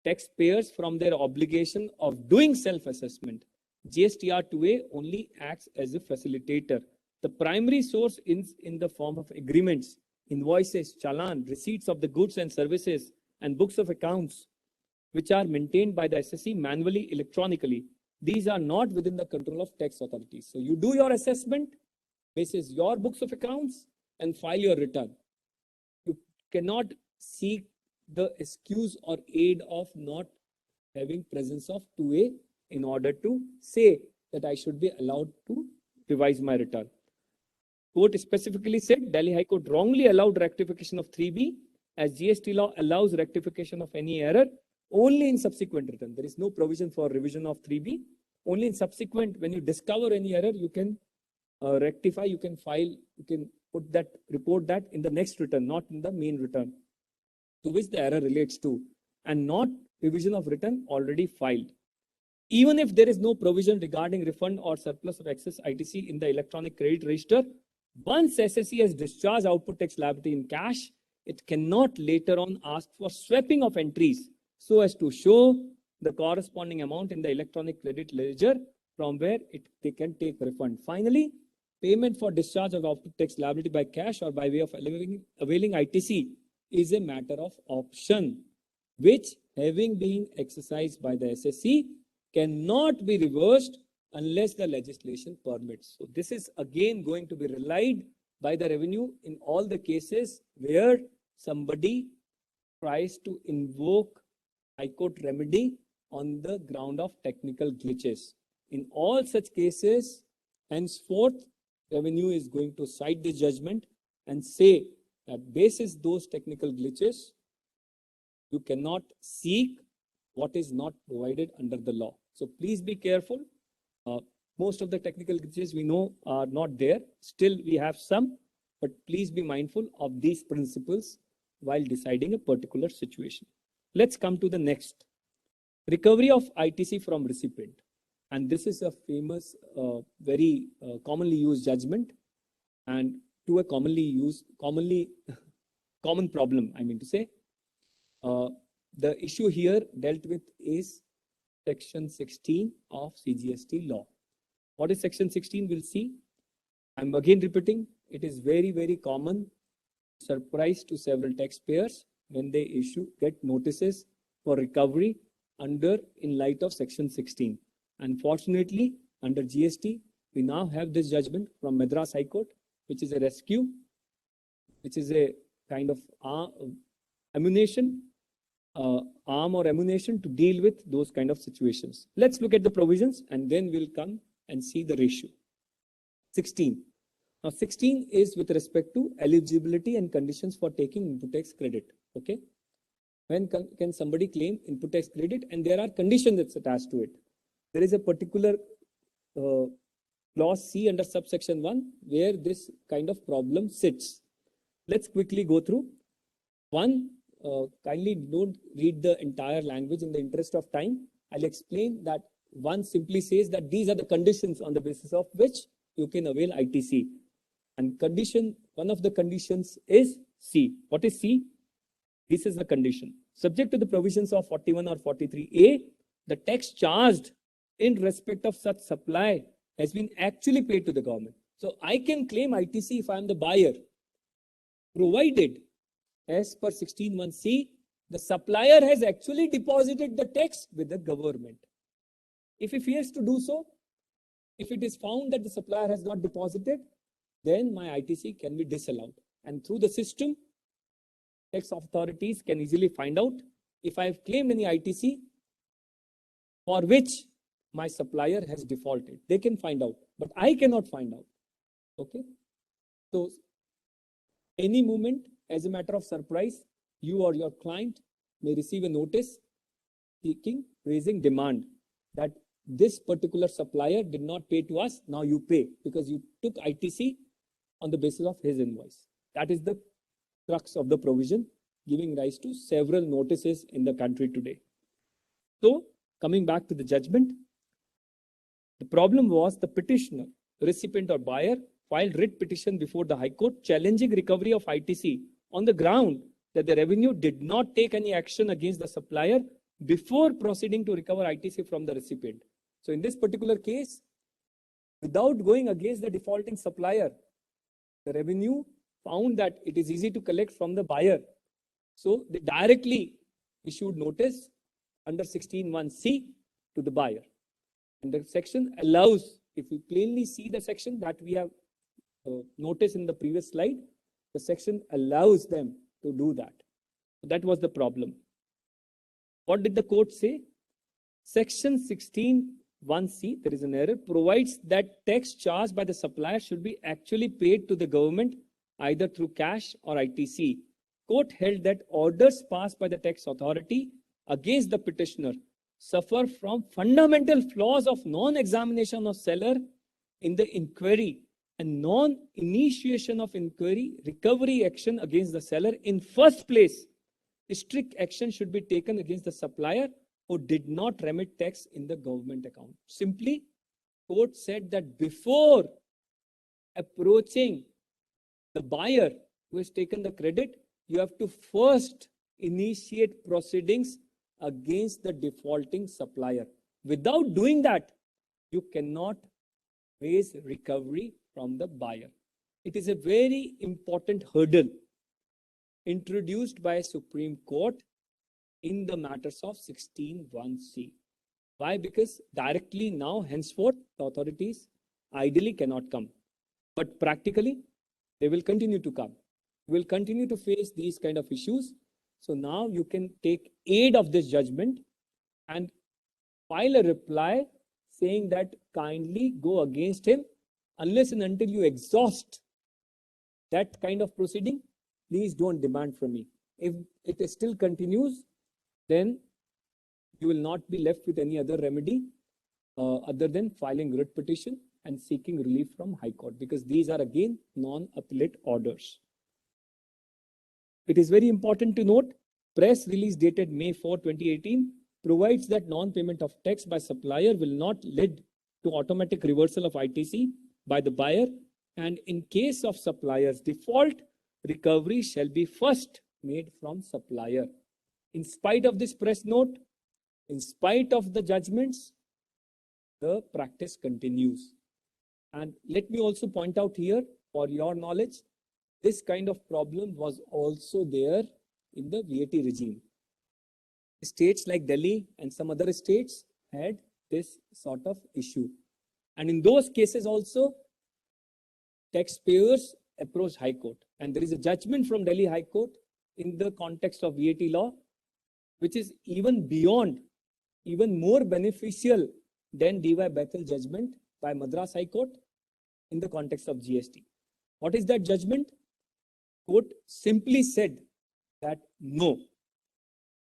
taxpayers from their obligation of doing self-assessment. GSTR 2A only acts as a facilitator. The primary source is in the form of agreements, invoices, challan, receipts of the goods and services, and books of accounts, which are maintained by the SSC manually, electronically. These are not within the control of tax authorities. So you do your assessment, basis your books of accounts, and file your return. You cannot seek the excuse or aid of not having presence of 2A in order to say that I should be allowed to revise my return. Court specifically said Delhi High Court wrongly allowed rectification of 3B as GST law allows rectification of any error only in subsequent return. There is no provision for revision of 3B. Only in subsequent, when you discover any error, you can rectify, you can file, you can put that, report that in the next return, not in the main return to which the error relates to, and not revision of return already filed. Even if there is no provision regarding refund or surplus of excess ITC in the electronic credit register, once SSC has discharged output tax liability in cash, it cannot later on ask for swapping of entries so as to show the corresponding amount in the electronic credit ledger from where they can take refund. Finally, payment for discharge of output tax liability by cash or by way of availing ITC is a matter of option, which having been exercised by the SSC cannot be reversed unless the legislation permits. So this is again going to be relied by the revenue in all the cases where somebody tries to invoke High Court remedy on the ground of technical glitches. In all such cases, henceforth, revenue is going to cite the judgment and say that basis those technical glitches, you cannot seek what is not provided under the law. So please be careful. Most of the technical glitches we know are not there. Still, we have some, but please be mindful of these principles while deciding a particular situation. Let's come to the next. Recovery of ITC from recipient. And this is a famous, very commonly used judgment and to a common problem, I mean to say. The issue here dealt with is Section 16 of CGST law. What is Section 16? We'll see. I'm again repeating, it is very, very common surprise to several taxpayers when they get notices for recovery in light of Section 16. Unfortunately, under GST, we now have this judgment from Madras High Court, which is a rescue, which is a kind of ammunition to deal with those kind of situations. Let's look at the provisions and then we'll come and see the ratio. 16. Now 16 is with respect to eligibility and conditions for taking input tax credit. Okay. When can somebody claim input tax credit? And there are conditions that's attached to it. There is a particular clause C under subsection 1 where this kind of problem sits. Let's quickly go through. One, kindly don't read the entire language in the interest of time. I'll explain that. One simply says that these are the conditions on the basis of which you can avail ITC. And one of the conditions is C. What is C? This is the condition. Subject to the provisions of 41 or 43A, the tax charged in respect of such supply has been actually paid to the government. So I can claim ITC if I am the buyer, provided as per 16(1)(c), the supplier has actually deposited the tax with the government. If he fails to do so, if it is found that the supplier has not deposited, then my ITC can be disallowed. And through the system, tax authorities can easily find out if I have claimed any ITC for which my supplier has defaulted. They can find out, but I cannot find out. Okay. So any moment, as a matter of surprise, you or your client may receive a notice raising demand that this particular supplier did not pay to us. Now you pay because you took ITC on the basis of his invoice. That is the crux of the provision, giving rise to several notices in the country today. So coming back to the judgment, the problem was the petitioner recipient or buyer filed writ petition before the High Court challenging recovery of ITC on the ground that the revenue did not take any action against the supplier before proceeding to recover ITC from the recipient. So in this particular case, without going against the defaulting supplier, the revenue found that it is easy to collect from the buyer. So they directly issued notice under 16(1)(c) to the buyer. And the section allows, if we plainly see the section that we have noticed in the previous slide, the section allows them to do that. So that was the problem. What did the court say? Section 16(1)(c), there is an error, provides that tax charged by the supplier should be actually paid to the government either through cash or ITC. Court held that orders passed by the tax authority against the petitioner suffer from fundamental flaws of non-examination of seller in the inquiry and non-initiation of inquiry recovery action against the seller. In first place, strict action should be taken against the supplier who did not remit tax in the government account. Simply, court said that before approaching the buyer who has taken the credit, you have to first initiate proceedings against the defaulting supplier. Without doing that, you cannot raise recovery from the buyer. It is a very important hurdle introduced by Supreme Court in the matters of 16(1)(c). Why? Because directly now, henceforth, the authorities ideally cannot come. But practically, they will continue to come. We will continue to face these kind of issues. So now you can take aid of this judgment and file a reply saying that kindly go against him unless and until you exhaust that kind of proceeding. Please don't demand from me. If it still continues, then you will not be left with any other remedy other than filing writ petition and seeking relief from High Court, because these are again non-appellate orders. It is very important to note, press release dated May 4, 2018 provides that non-payment of tax by supplier will not lead to automatic reversal of ITC by the buyer, and in case of supplier's default, recovery shall be first made from supplier. In spite of this press note, in spite of the judgments, the practice continues. And let me also point out here, for your knowledge, this kind of problem was also there in the VAT regime. States like Delhi and some other states had this sort of issue. And in those cases also, taxpayers approached High Court. And there is a judgment from Delhi High Court in the context of VAT law, which is even beyond, even more beneficial than D.Y. Bethel judgment by Madras High Court in the context of GST. What is that judgment? Court simply said that no,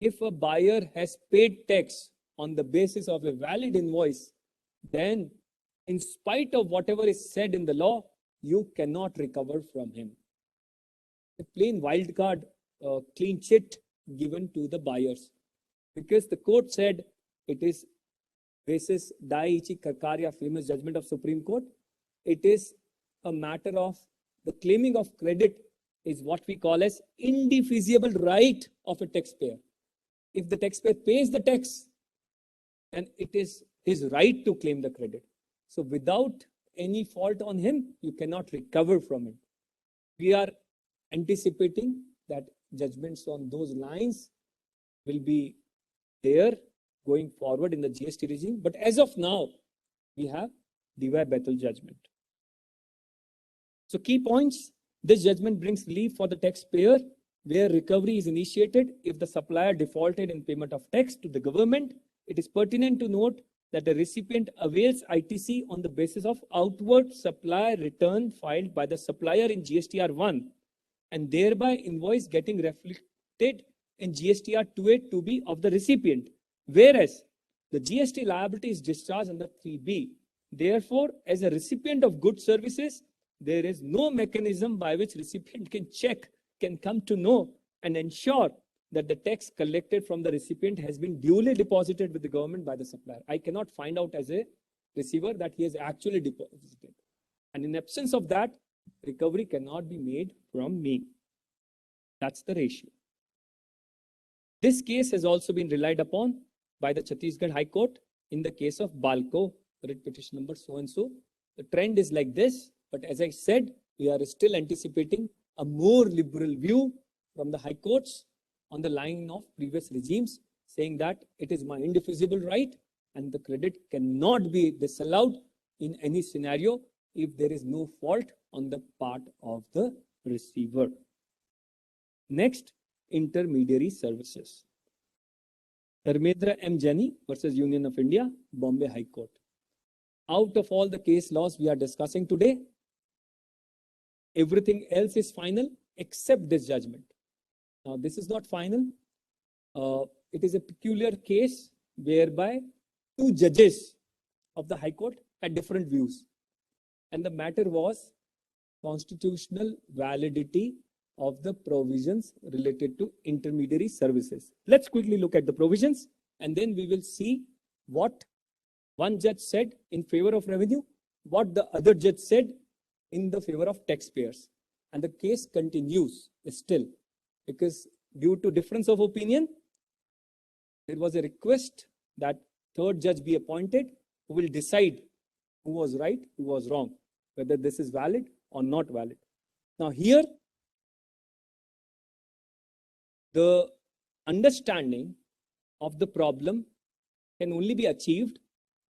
if a buyer has paid tax on the basis of a valid invoice, then in spite of whatever is said in the law, you cannot recover from him. A plain wildcard, clean chit given to the buyers, because the court said it is basis Daiichi Karkaria famous judgment of Supreme Court. It is a matter of the claiming of credit is what we call as indefeasible right of a taxpayer. If the taxpayer pays the tax, then it is his right to claim the credit. So without any fault on him, you cannot recover from it. We are anticipating that judgments on those lines will be there going forward in the GST regime. But as of now, we have D.Y. Bethel judgment. So key points, this judgment brings relief for the taxpayer where recovery is initiated if the supplier defaulted in payment of tax to the government. It is pertinent to note that the recipient avails ITC on the basis of outward supplier return filed by the supplier in GSTR 1 and thereby invoice getting reflected in GSTR 2A to be of the recipient, whereas the GST liability is discharged under 3B. Therefore, as a recipient of goods services, there is no mechanism by which recipient can check, can come to know and ensure that the tax collected from the recipient has been duly deposited with the government by the supplier. I cannot find out as a receiver that he has actually deposited. And in absence of that, recovery cannot be made from me. That's the ratio. This case has also been relied upon by the Chhattisgarh High Court in the case of Balco, writ petition number so and so. The trend is like this, but as I said, we are still anticipating a more liberal view from the High Courts on the line of previous regimes, saying that it is my indefeasible right and the credit cannot be disallowed in any scenario if there is no fault on the part of the receiver. Next, intermediary services. Dharmendra M. Jaini versus Union of India, Bombay High Court. Out of all the case laws we are discussing today, everything else is final except this judgment. Now, this is not final. It is a peculiar case whereby two judges of the High Court had different views. And the matter was constitutional validity of the provisions related to intermediary services. Let's quickly look at the provisions and then we will see what one judge said in favor of revenue, what the other judge said in the favor of taxpayers. And the case continues still because due to difference of opinion, there was a request that third judge be appointed who will decide who was right, who was wrong, whether this is valid or not valid. Now here, the understanding of the problem can only be achieved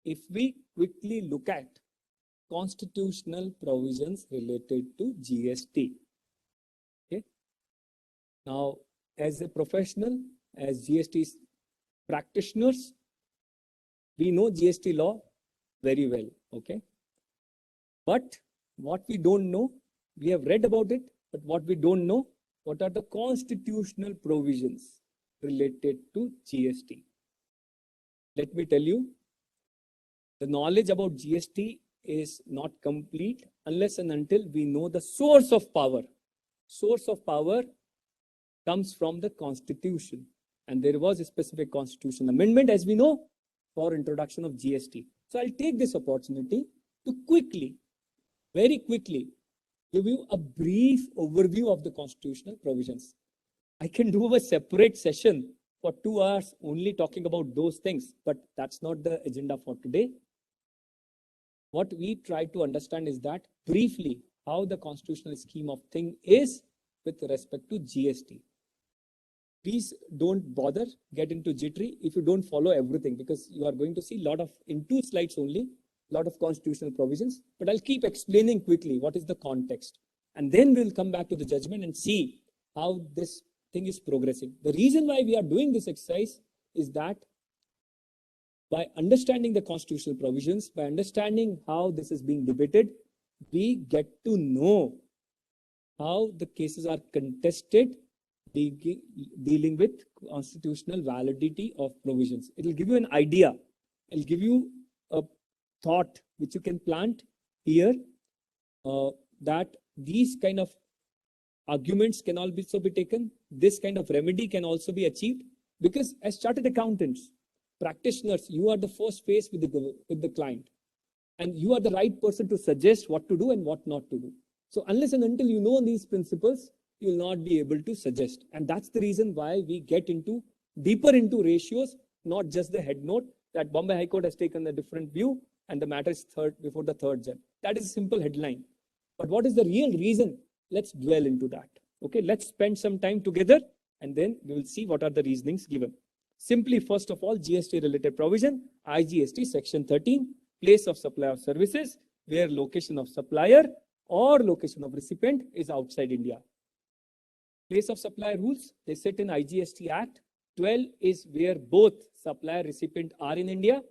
if we quickly look at constitutional provisions related to GST. Okay. Now, as a professional, as GST practitioners, we know GST law very well. Okay. But what we don't know, we have read about it, but what we don't know, what are the constitutional provisions related to GST? Let me tell you, the knowledge about GST is not complete unless and until we know the source of power. Source of power comes from the Constitution. And there was a specific constitutional amendment, as we know, for introduction of GST. So I'll take this opportunity to quickly, very quickly, give you a brief overview of the constitutional provisions. I can do a separate session for 2 hours only talking about those things, but that's not the agenda for today. What we try to understand is that briefly how the constitutional scheme of thing is with respect to GST. Please don't bother, get into jittery if you don't follow everything, because you are going to see a lot of, in 2 slides only, lot of constitutional provisions, but I'll keep explaining quickly what is the context. And then we'll come back to the judgment and see how this thing is progressing. The reason why we are doing this exercise is that by understanding the constitutional provisions, by understanding how this is being debated, we get to know how the cases are contested, dealing with constitutional validity of provisions. It will give you an idea. It'll give you a thought which you can plant here, that these kind of arguments can also be taken. This kind of remedy can also be achieved, because as chartered accountants, practitioners, you are the first face with the client, and you are the right person to suggest what to do and what not to do. So unless and until you know these principles, you will not be able to suggest. And that's the reason why we get into deeper into ratios, not just the head note that Bombay High Court has taken a different view and the matter is before the third judge. That is a simple headline. But what is the real reason? Let's dwell into that. Okay, let's spend some time together and then we will see what are the reasonings given. Simply, first of all, GST related provision, IGST section 13, place of supply of services where location of supplier or location of recipient is outside India. Place of supply rules, they sit in IGST Act. 12 is where both supplier recipient are in India.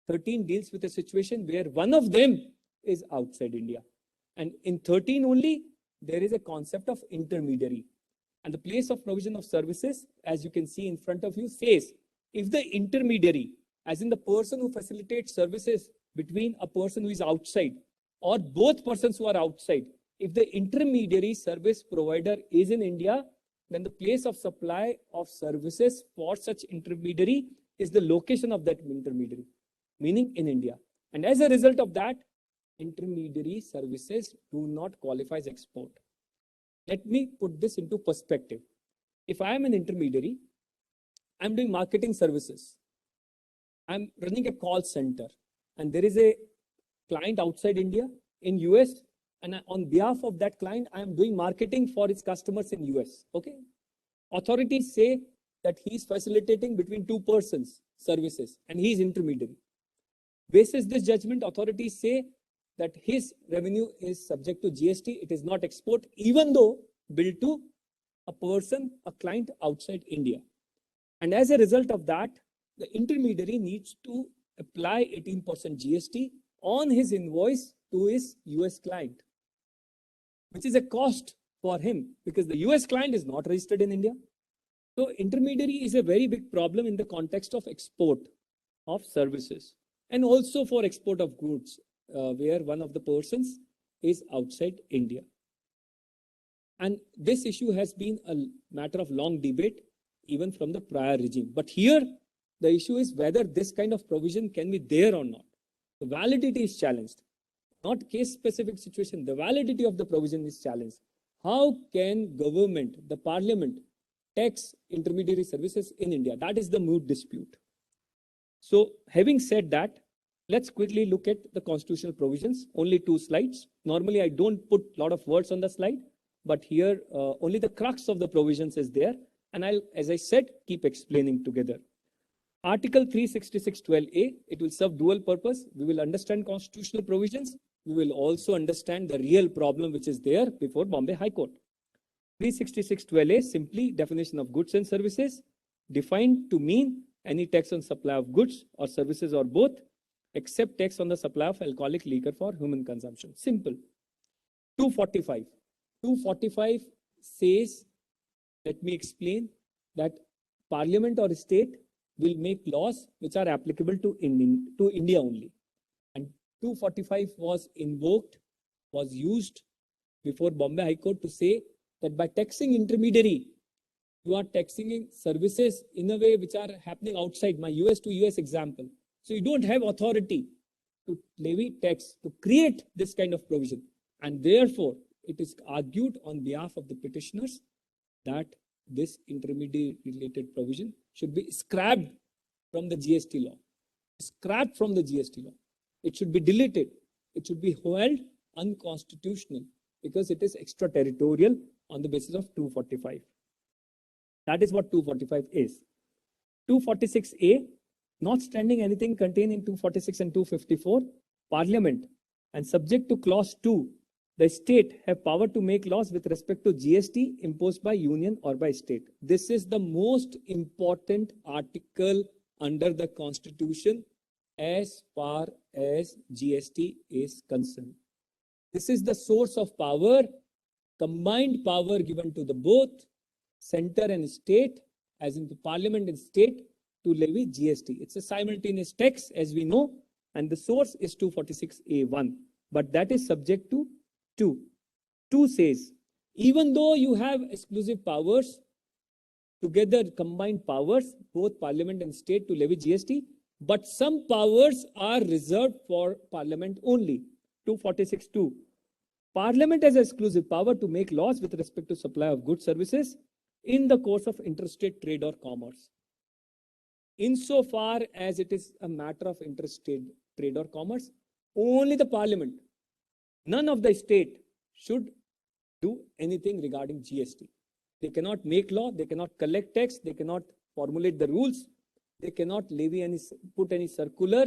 13 deals with a situation where one of them is outside India. And in 13 only, there is a concept of intermediary. And the place of provision of services, as you can see in front of you, says if the intermediary, as in the person who facilitates services between a person who is outside or both persons who are outside, if the intermediary service provider is in India, then the place of supply of services for such intermediary is the location of that intermediary, meaning in India. And as a result of that, intermediary services do not qualify as export. Let me put this into perspective. If I am an intermediary, I'm doing marketing services. I'm running a call center, and there is a client outside India in US, and on behalf of that client, I am doing marketing for its customers in US. Okay. Authorities say that he's facilitating between two persons services and he's intermediary. Basis this judgment, authorities say that his revenue is subject to GST. It is not export, even though billed to a person, a client outside India. And as a result of that, the intermediary needs to apply 18% GST on his invoice to his US client, which is a cost for him because the US client is not registered in India. So intermediary is a very big problem in the context of export of services and also for export of goods, where one of the persons is outside India. And this issue has been a matter of long debate even from the prior regime. But here, the issue is whether this kind of provision can be there or not. The validity is challenged, not case-specific situation. The validity of the provision is challenged. How can government, the parliament, tax intermediary services in India? That is the moot dispute. So having said that, let's quickly look at the constitutional provisions. Only 2 slides. Normally, I don't put a lot of words on the slide, but here only the crux of the provisions is there. And I'll, as I said, keep explaining together. Article 366(12)(a), it will serve dual purpose. We will understand constitutional provisions. We will also understand the real problem which is there before Bombay High Court. 366(12)(a), simply definition of goods and services, defined to mean any tax on supply of goods or services or both, except tax on the supply of alcoholic liquor for human consumption. Simple. 245. 245 says, let me explain, that parliament or state will make laws which are applicable to India only. And 245 was invoked, was used before Bombay High Court to say that by taxing intermediary, you are taxing services in a way which are happening outside. My US to US example. So you don't have authority to levy tax, to create this kind of provision. And therefore, it is argued on behalf of the petitioners that this intermediary related provision should be scrapped from the GST law. Scrapped from the GST law. It should be deleted. It should be held unconstitutional because it is extraterritorial on the basis of 245. That is what 245 is. 246A, notwithstanding anything contained in 246 and 254, Parliament, and subject to clause 2, the state have power to make laws with respect to GST imposed by union or by state. This is the most important article under the Constitution as far as GST is concerned. This is the source of power, combined power given to the both center and state, as in the parliament and state, to levy GST. It's a simultaneous tax, as we know, and the source is 246A1, but that is subject to 2. 2 says, even though you have exclusive powers, together combined powers, both parliament and state to levy GST, but some powers are reserved for parliament only. 246(2). Parliament has exclusive power to make laws with respect to supply of goods services in the course of interstate trade or commerce. Insofar as it is a matter of interstate trade or commerce, only the parliament, none of the state should do anything regarding GST. They cannot make law, they cannot collect tax, they cannot formulate the rules, they cannot levy any, put any circular,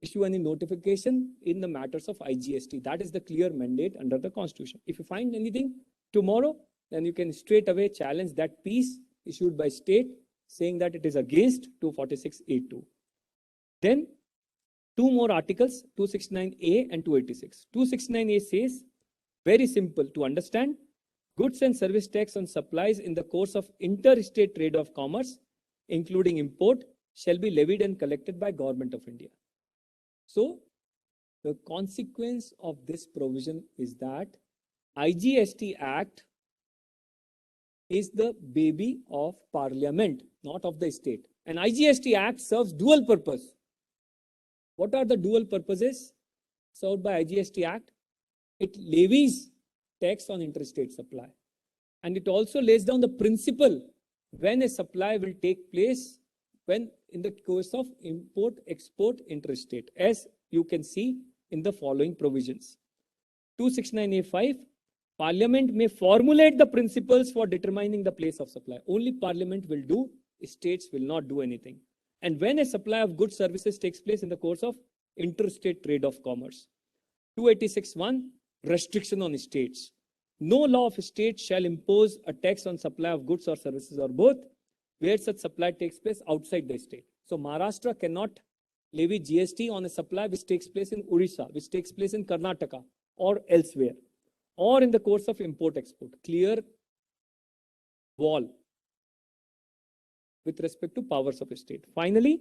issue any notification in the matters of IGST. That is the clear mandate under the Constitution. If you find anything tomorrow, then you can straight away challenge that piece issued by state saying that it is against 246A2. Then 2 more articles, 269A and 286. 269A says, very simple to understand, goods and service tax on supplies in the course of interstate trade of commerce, including import, shall be levied and collected by Government of India. So, the consequence of this provision is that IGST Act is the baby of Parliament, not of the state. And IGST Act serves dual purpose. What are the dual purposes? served by IGST Act. It levies tax on interstate supply. And it also lays down the principle when a supply will take place when in the course of import, export, interstate, as you can see in the following provisions. 269A5, Parliament may formulate the principles for determining the place of supply. Only Parliament will do, states will not do anything. And when a supply of goods services takes place in the course of interstate trade of commerce. 286(1), restriction on states. No law of state shall impose a tax on supply of goods or services or both, where such supply takes place outside the state. So Maharashtra cannot levy GST on a supply which takes place in Odisha, which takes place in Karnataka or elsewhere, or in the course of import-export. Clear wall with respect to powers of a state. Finally,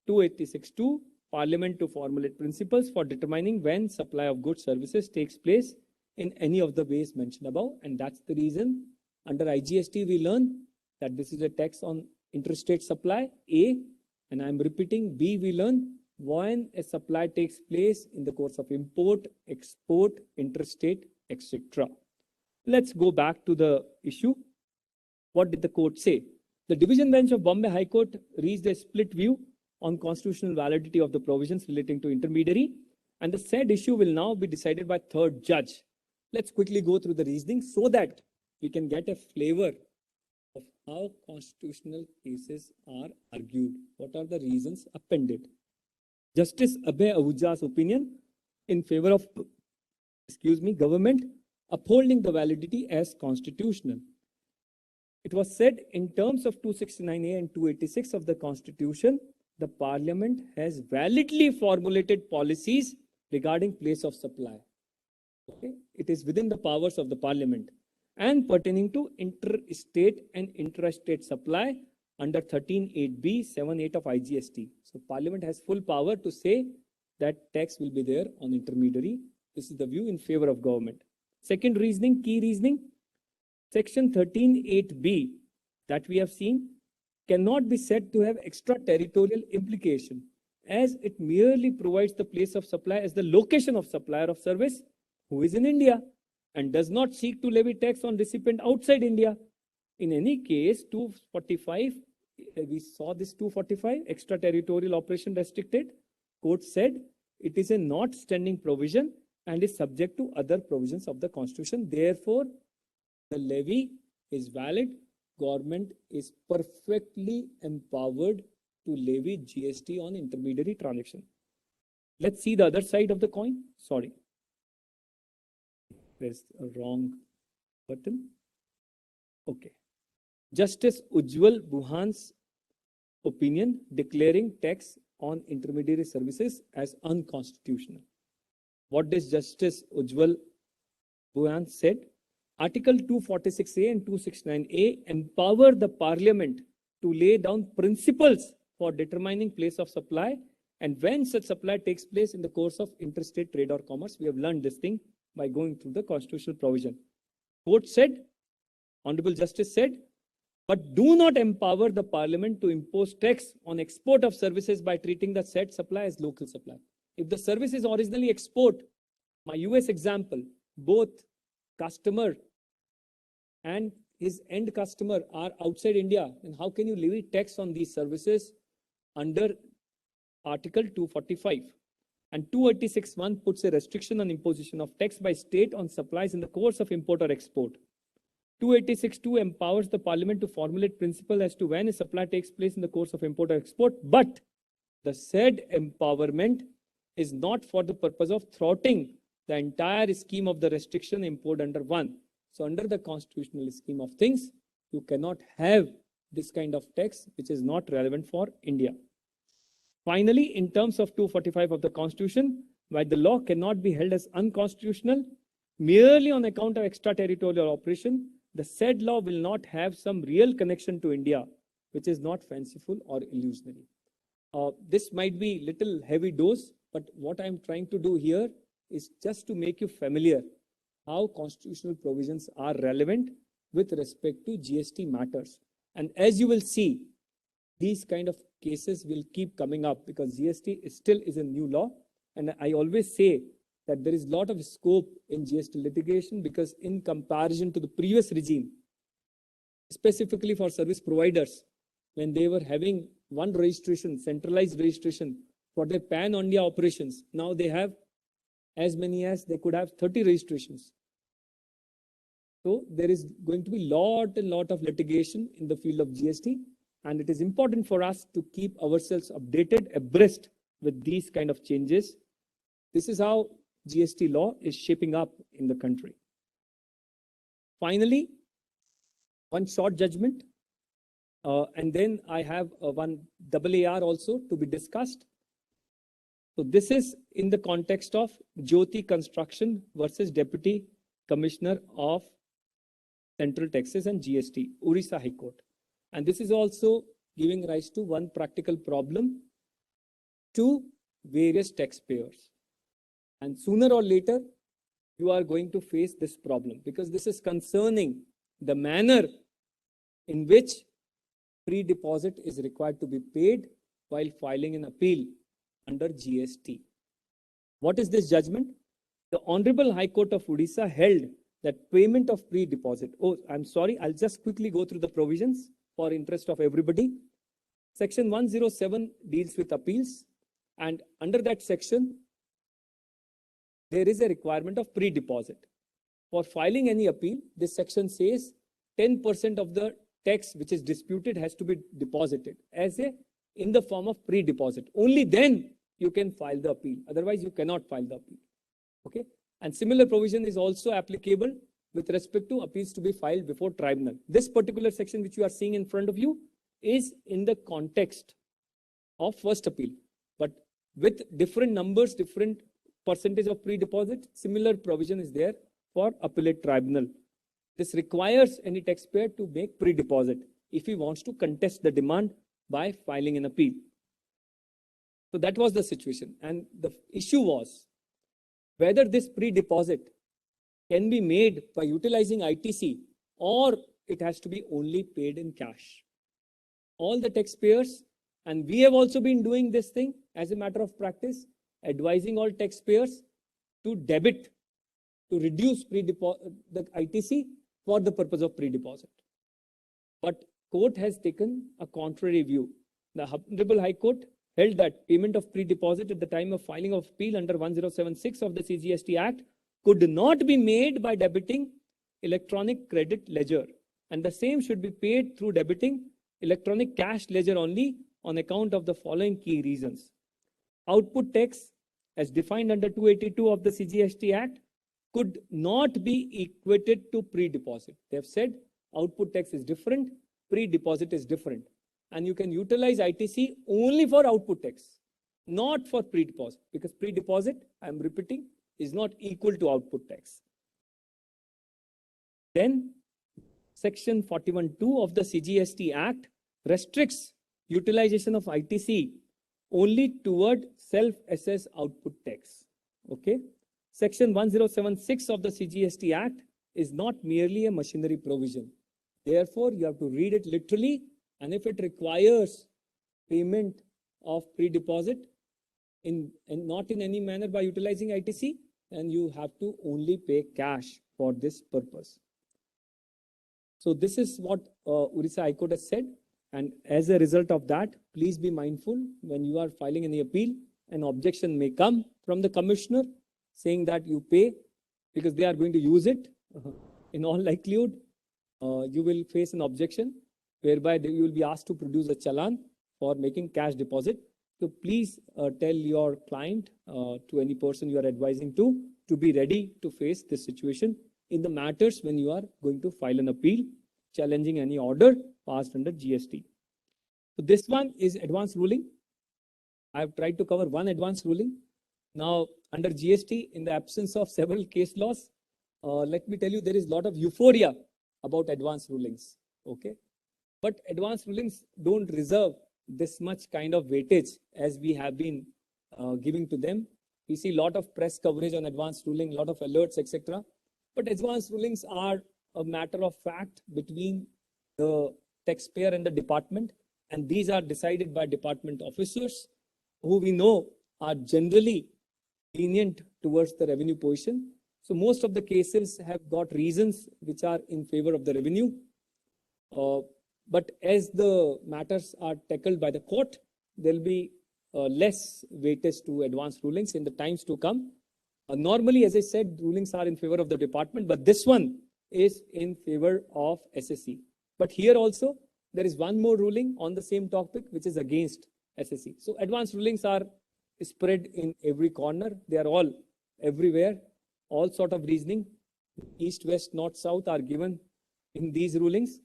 286(2), Parliament to formulate principles for determining when supply of goods services takes place in any of the ways mentioned above. And that's the reason under IGST we learn that this is a tax on interstate supply, A, and I'm repeating, B, we learn when a supply takes place in the course of import, export, interstate, etc. Let's go back to the issue. What did the court say? The division bench of Bombay High Court reached a split view on constitutional validity of the provisions relating to intermediary, and the said issue will now be decided by third judge. Let's quickly go through the reasoning so that we can get a flavor of how constitutional cases are argued. What are the reasons appended? Justice Abhay Ahuja's opinion in favor of, government upholding the validity as constitutional. It was said in terms of 269A and 286 of the Constitution, the Parliament has validly formulated policies regarding place of supply. Okay? It is within the powers of the Parliament and pertaining to interstate and intrastate supply under 13(8)(b), 7(8) of IGST. So Parliament has full power to say that tax will be there on intermediary. This is the view in favor of government. Second reasoning, key reasoning, Section 13(8)(b) that we have seen cannot be said to have extraterritorial implication, as it merely provides the place of supply as the location of supplier of service who is in India and does not seek to levy tax on recipient outside India. In any case, 245, we saw this 245, extraterritorial operation restricted. Court said it is a not standing provision and is subject to other provisions of the Constitution. Therefore, the levy is valid. Government is perfectly empowered to levy GST on intermediary transaction. Let's see the other side of the coin. Sorry. There's a wrong button. Okay. Justice Ujjwal Buhan's opinion declaring tax on intermediary services as unconstitutional. What does Justice Ujjwal Buhan said? Article 246A and 269A empower the Parliament to lay down principles for determining place of supply and when such supply takes place in the course of interstate trade or commerce. We have learned this thing by going through the constitutional provision. Court said, Honorable Justice said, but do not empower the Parliament to impose tax on export of services by treating the said supply as local supply. If the service is originally export, my US example, both customer and his end customer are outside India, then how can you levy tax on these services under Article 245? And 286(1) puts a restriction on imposition of tax by state on supplies in the course of import or export. 286(2) empowers the Parliament to formulate principle as to when a supply takes place in the course of import or export, but the said empowerment is not for the purpose of thwarting the entire scheme of the restriction imposed under 1. So under the constitutional scheme of things, you cannot have this kind of tax which is not relevant for India. Finally, in terms of 245 of the Constitution, while the law cannot be held as unconstitutional merely on account of extraterritorial operation, the said law will not have some real connection to India, which is not fanciful or illusionary. This might be little heavy dose, but what I'm trying to do here is just to make you familiar how constitutional provisions are relevant with respect to GST matters. And as you will see, these kind of cases will keep coming up because GST still is a new law. And I always say that there is a lot of scope in GST litigation because in comparison to the previous regime, specifically for service providers, when they were having one registration, centralized registration for their pan-India operations, now they have as many as they could have 30 registrations. So there is going to be a lot of litigation in the field of GST, and it is important for us to keep ourselves updated, abreast with these kind of changes. This is how GST law is shaping up in the country. Finally, one short judgment, and then I have one AAR also to be discussed. So this is in the context of Jyoti Construction versus Deputy Commissioner of Central Taxes and GST, Orissa High Court. And this is also giving rise to one practical problem to various taxpayers. And sooner or later, you are going to face this problem because this is concerning the manner in which pre-deposit is required to be paid while filing an appeal under GST. What is this judgment? The Honorable High Court of Odisha held that payment of pre-deposit. Oh, I'm sorry. I'll just quickly go through the provisions for interest of everybody. Section 107 deals with appeals, and under that section, there is a requirement of pre-deposit. For filing any appeal, this section says 10% of the tax which is disputed has to be deposited as in the form of pre-deposit. Only then you can file the appeal. Otherwise, you cannot file the appeal. Okay. And similar provision is also applicable with respect to appeals to be filed before tribunal. This particular section which you are seeing in front of you is in the context of first appeal, but with different numbers, different percentage of pre-deposit, similar provision is there for appellate tribunal. This requires any taxpayer to make pre-deposit if he wants to contest the demand by filing an appeal. So that was the situation. And the issue was whether this pre-deposit can be made by utilizing ITC or it has to be only paid in cash. All the taxpayers, and we have also been doing this thing as a matter of practice, advising all taxpayers to debit, to reduce the ITC for the purpose of pre-deposit. But court has taken a contrary view. The Honorable High Court held that payment of pre-deposit at the time of filing of appeal under 1076 of the CGST Act could not be made by debiting electronic credit ledger, and the same should be paid through debiting electronic cash ledger only on account of the following key reasons. Output tax, as defined under 282 of the CGST Act, could not be equated to pre-deposit. They have said output tax is different, pre-deposit is different. And you can utilize ITC only for output tax, not for pre-deposit, because pre-deposit, I'm repeating, is not equal to output tax. Then Section 41(2) of the CGST Act restricts utilization of ITC only toward self-assessed output tax. Okay. Section 1076 of the CGST Act is not merely a machinery provision. Therefore, you have to read it literally, and if it requires payment of pre-deposit and not in any manner by utilizing ITC, then you have to only pay cash for this purpose. So this is what Orissa High Court has said. And as a result of that, please be mindful when you are filing any appeal, an objection may come from the commissioner saying that you pay because they are going to use it. In all likelihood, you will face an objection whereby you will be asked to produce a challan for making cash deposit. So please tell your client, to any person you are advising to be ready to face this situation in the matters when you are going to file an appeal challenging any order passed under GST. So this one is advance ruling. I have tried to cover one advance ruling. Now, under GST, in the absence of several case laws, let me tell you, there is a lot of euphoria about advance rulings. Okay. But advance rulings don't reserve this much kind of weightage as we have been giving to them. We see a lot of press coverage on advance ruling, a lot of alerts, etc. But advance rulings are a matter of fact between the taxpayer and the department, and these are decided by department officers who we know are generally lenient towards the revenue position. So most of the cases have got reasons which are in favor of the revenue. But as the matters are tackled by the court, there will be less weightage to advance rulings in the times to come. Normally, as I said, rulings are in favor of the department, but this one is in favor of SSC. But here also, there is one more ruling on the same topic, which is against SSC. So advance rulings are spread in every corner. They are all everywhere. All sort of reasoning, east, west, north, south are given in these rulings.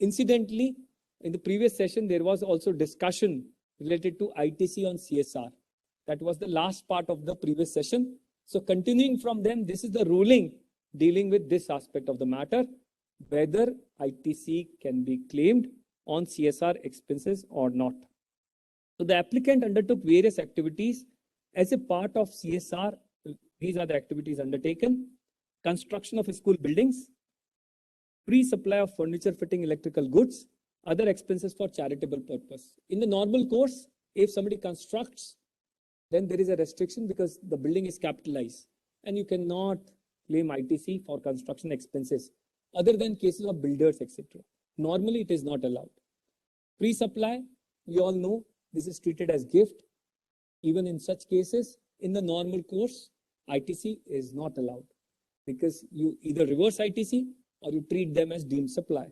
Incidentally, in the previous session, there was also discussion related to ITC on CSR. That was the last part of the previous session. So continuing from them, this is the ruling dealing with this aspect of the matter, whether ITC can be claimed on CSR expenses or not. So the applicant undertook various activities as a part of CSR. These are the activities undertaken: construction of school buildings, pre-supply of furniture, fitting, electrical goods, other expenses for charitable purpose. In the normal course, if somebody constructs, then there is a restriction because the building is capitalized and you cannot claim ITC for construction expenses other than cases of builders, etc. Normally, it is not allowed. Pre-supply, we all know this is treated as gift. Even in such cases, in the normal course, ITC is not allowed because you either reverse ITC or you treat them as deemed supply.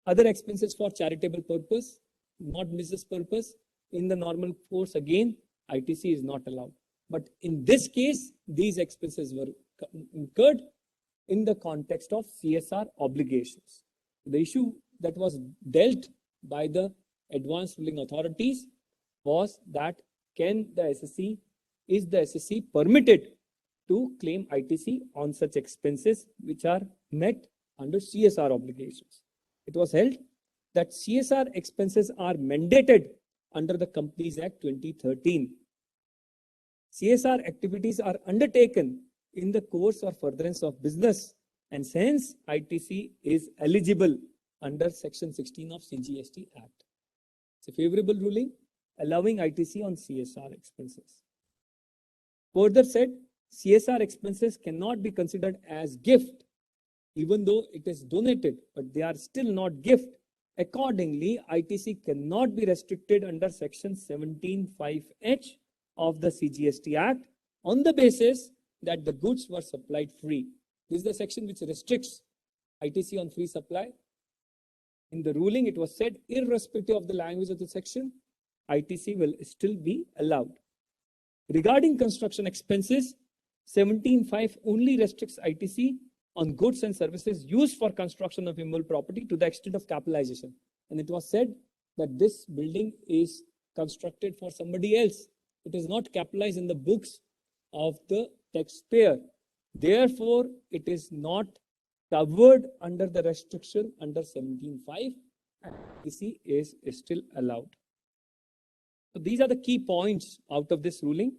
Other expenses for charitable purpose, not business purpose, in the normal course, again, ITC is not allowed. But in this case, these expenses were incurred in the context of CSR obligations. The issue that was dealt by the advanced ruling authorities was that is the SSC permitted to claim ITC on such expenses which are met under CSR obligations. It was held that CSR expenses are mandated under the Companies Act 2013. CSR activities are undertaken in the course or furtherance of business, and hence ITC is eligible under Section 16 of CGST Act. It's a favorable ruling allowing ITC on CSR expenses. Further said, CSR expenses cannot be considered as gift, even though it is donated, but they are still not gift. Accordingly, ITC cannot be restricted under Section 17(5)(h) of the CGST Act on the basis that the goods were supplied free. This is the section which restricts ITC on free supply. In the ruling, it was said, irrespective of the language of the section, ITC will still be allowed. Regarding construction expenses, 17(5) only restricts ITC on goods and services used for construction of immovable property to the extent of capitalization. And it was said that this building is constructed for somebody else. It is not capitalized in the books of the taxpayer. Therefore, it is not covered under the restriction under 17(5). ITC is still allowed. So these are the key points out of this ruling.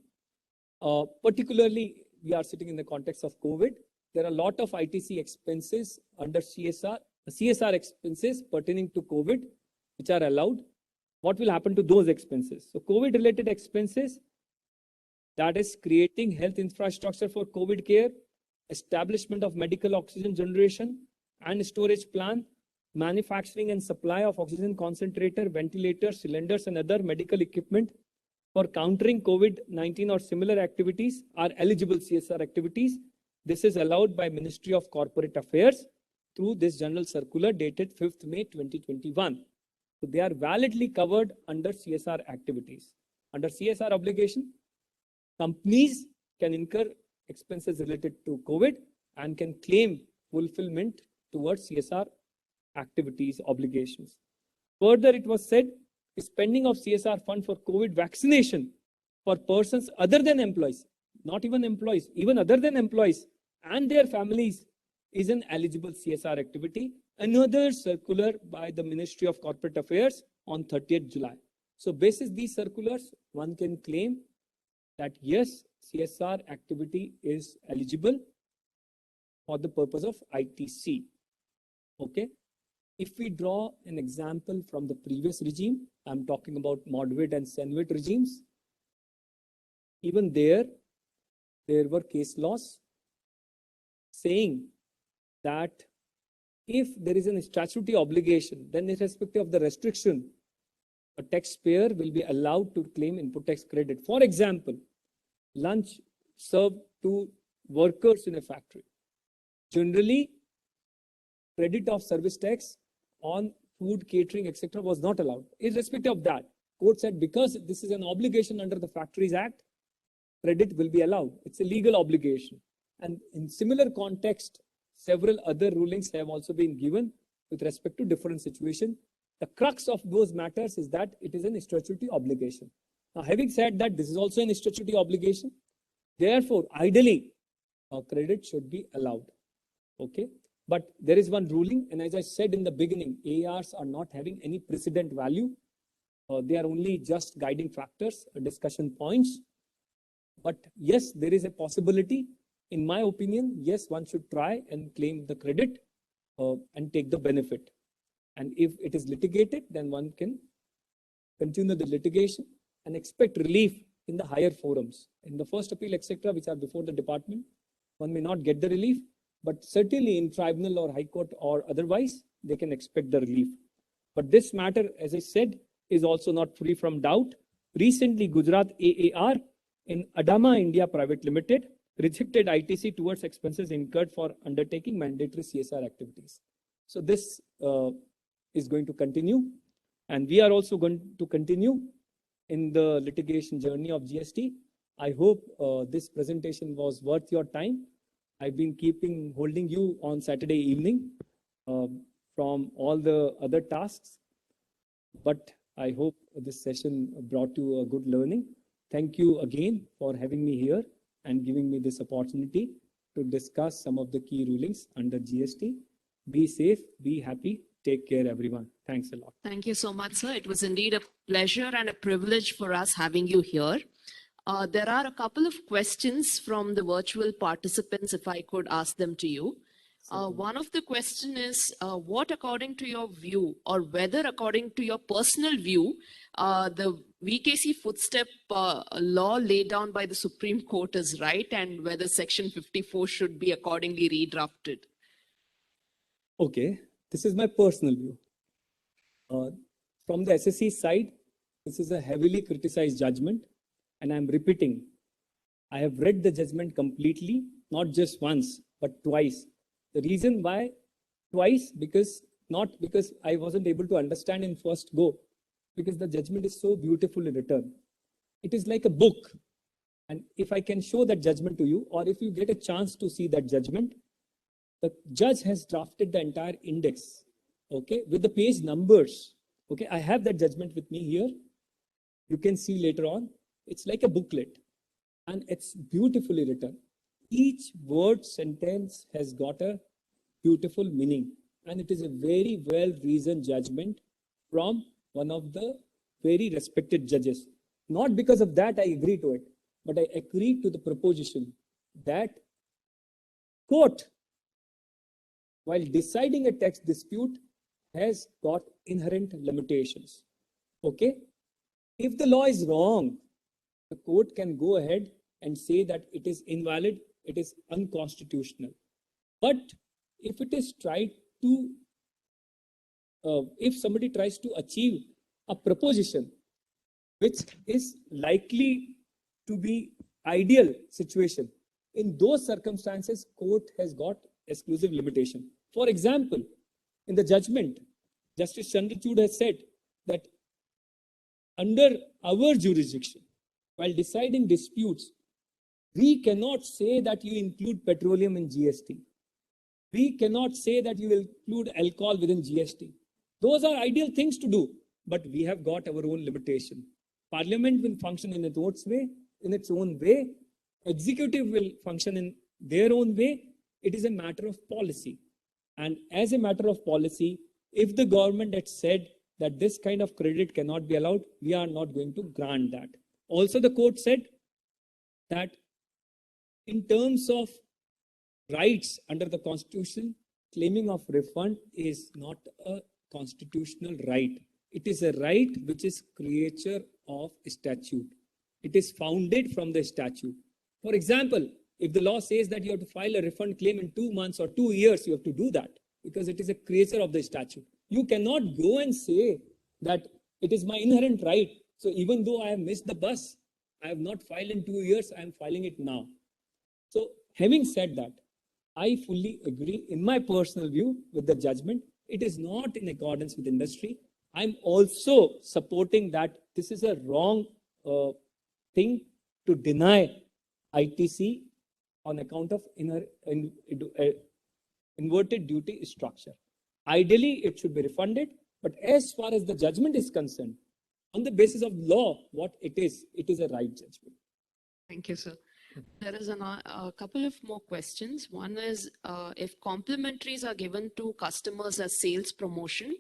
Particularly, we are sitting in the context of COVID. There are a lot of ITC expenses under CSR expenses pertaining to COVID, which are allowed. What will happen to those expenses? So COVID related expenses, that is creating health infrastructure for COVID care, establishment of medical oxygen generation and storage plant, manufacturing and supply of oxygen concentrator, ventilators, cylinders, and other medical equipment for countering COVID-19 or similar activities are eligible CSR activities. This is allowed by Ministry of Corporate Affairs through this general circular dated 5th May 2021. So they are validly covered under CSR activities. Under CSR obligation, companies can incur expenses related to COVID and can claim fulfillment towards CSR activities obligations. Further, it was said, spending of CSR fund for COVID vaccination for persons other than employees, not even employees, even other than employees and their families is an eligible CSR activity. Another circular by the Ministry of Corporate Affairs on 30th July. So basis these circulars, one can claim that yes, CSR activity is eligible for the purpose of ITC. Okay. If we draw an example from the previous regime, I'm talking about Modwit and Senwit regimes. Even there, there were case laws saying that if there is a statutory obligation, then irrespective of the restriction, a taxpayer will be allowed to claim input tax credit. For example, lunch served to workers in a factory. Generally, credit of service tax on food, catering, etc. was not allowed. Irrespective of that, court said because this is an obligation under the Factories Act, credit will be allowed. It's a legal obligation. And in similar context, several other rulings have also been given with respect to different situations. The crux of those matters is that it is an statutory obligation. Now, having said that, this is also an statutory obligation. Therefore, ideally, credit should be allowed. Okay. But there is one ruling, and as I said in the beginning, ARs are not having any precedent value. They are only just guiding factors, discussion points. But yes, there is a possibility. In my opinion, yes, one should try and claim the credit and take the benefit. And if it is litigated, then one can continue the litigation and expect relief in the higher forums. In the first appeal, etc., which are before the department, one may not get the relief, but certainly in tribunal or high court or otherwise, they can expect the relief. But this matter, as I said, is also not free from doubt. Recently, Gujarat AAR in Adama India Private Limited rejected ITC towards expenses incurred for undertaking mandatory CSR activities. So this is going to continue, and we are also going to continue in the litigation journey of GST. I hope this presentation was worth your time. I've been holding you on Saturday evening from all the other tasks, but I hope this session brought you a good learning. Thank you again for having me here and giving me this opportunity to discuss some of the key rulings under GST. Be safe, be happy, take care, everyone. Thanks a lot. Thank you so much, sir. It was indeed a pleasure and a privilege for us having you here. There are a couple of questions from the virtual participants, if I could ask them to you. One of the question is, what according to your view, or whether according to your personal view, the VKC footstep law laid down by the Supreme Court is right, and whether Section 54 should be accordingly redrafted? Okay, this is my personal view. From the SSC side, this is a heavily criticized judgment, and I'm repeating, I have read the judgment completely, not just once, but twice. The reason why twice, not because I wasn't able to understand in first go, because the judgment is so beautifully written. It is like a book. And if I can show that judgment to you, or if you get a chance to see that judgment, the judge has drafted the entire index, okay, with the page numbers. Okay, I have that judgment with me here. You can see later on. It's like a booklet, and it's beautifully written. Each word sentence has got a beautiful meaning, and it is a very well-reasoned judgment from one of the very respected judges. Not because of that I agree to it, but I agree to the proposition that court, while deciding a tax dispute, has got inherent limitations. Okay? If the law is wrong, the court can go ahead and say that it is invalid, it is unconstitutional. But if it is tried to, if somebody tries to achieve a proposition which is likely to be ideal situation, in those circumstances, court has got exclusive limitation. For example, in the judgment, Justice Chandrachud has said that under our jurisdiction, while deciding disputes, we cannot say that you include petroleum in GST. We cannot say that you will include alcohol within GST. Those are ideal things to do, but we have got our own limitation. Parliament will function in its own way. Executive will function in their own way. It is a matter of policy. And as a matter of policy, if the government had said that this kind of credit cannot be allowed, we are not going to grant that. Also, the court said that in terms of rights under the Constitution, claiming of refund is not a constitutional right. It is a right which is creature of statute. It is founded from the statute. For example, if the law says that you have to file a refund claim in 2 months or 2 years, you have to do that because it is a creature of the statute. You cannot go and say that it is my inherent right. So even though I have missed the bus, I have not filed in 2 years, I am filing it now. So having said that, I fully agree in my personal view with the judgment. It is not in accordance with industry. I'm also supporting that this is a wrong thing to deny ITC on account of inverted duty structure. Ideally, it should be refunded, but as far as the judgment is concerned, on the basis of law, what it is a right judgment. Thank you, sir. There is a couple of more questions. One is, if complimentaries are given to customers as sales promotion,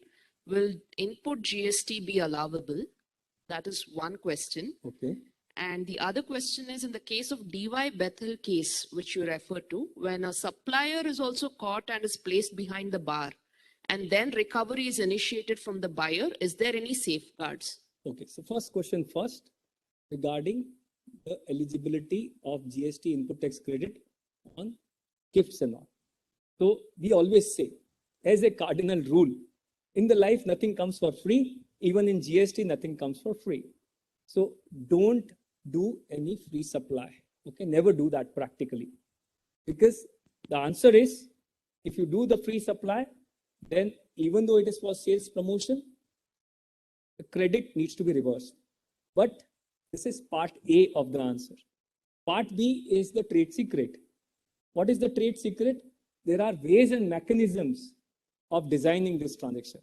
will input GST be allowable? That is one question. Okay. And the other question is, in the case of DY Bethel case, which you referred to, when a supplier is also caught and is placed behind the bar, and then recovery is initiated from the buyer, is there any safeguards? Okay, so first question first, regarding the eligibility of GST input tax credit on gifts and all. So we always say, as a cardinal rule, in the life, nothing comes for free. Even in GST, nothing comes for free. So don't do any free supply. Okay, never do that practically. Because the answer is, if you do the free supply, then even though it is for sales promotion, the credit needs to be reversed. But this is part A of the answer. Part B is the trade secret. What is the trade secret? There are ways and mechanisms of designing this transaction.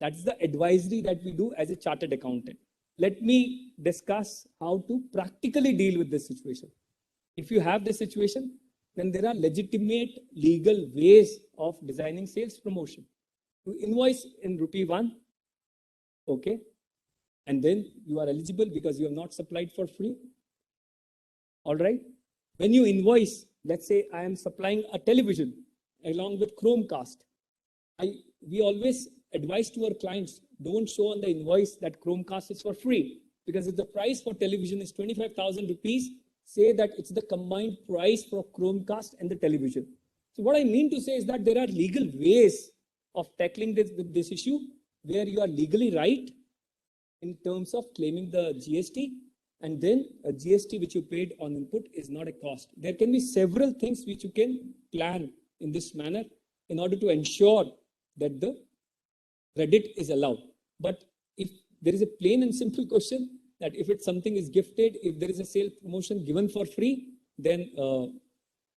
That's the advisory that we do as a chartered accountant. Let me discuss how to practically deal with this situation. If you have this situation, then there are legitimate legal ways of designing sales promotion. You invoice in rupee 1, okay, and then you are eligible because you have not supplied for free. All right. When you invoice, let's say I am supplying a television along with Chromecast. We always advise to our clients, don't show on the invoice that Chromecast is for free, because if the price for television is 25,000 rupees, say that it's the combined price for Chromecast and the television. So what I mean to say is that there are legal ways of tackling this issue where you are legally right in terms of claiming the GST, and then a GST which you paid on input is not a cost. There can be several things which you can plan in this manner in order to ensure that the credit is allowed. But if there is a plain and simple question that if it's something is gifted, if there is a sale promotion given for free, then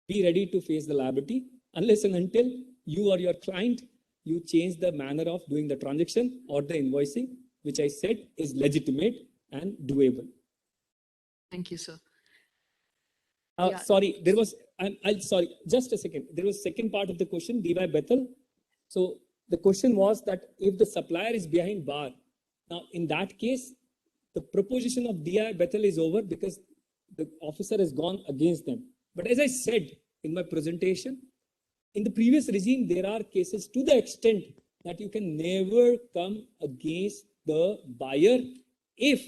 be ready to face the liability unless and until you or your client, you change the manner of doing the transaction or the invoicing, which I said is legitimate and doable. Thank you, sir. Sorry, there was, sorry, just a second. There was second part of the question, DY Bethel. So the question was that if the supplier is behind bar, now in that case, the proposition of DI Bethel is over because the officer has gone against them. But as I said in my presentation, in the previous regime, there are cases to the extent that you can never come against the buyer if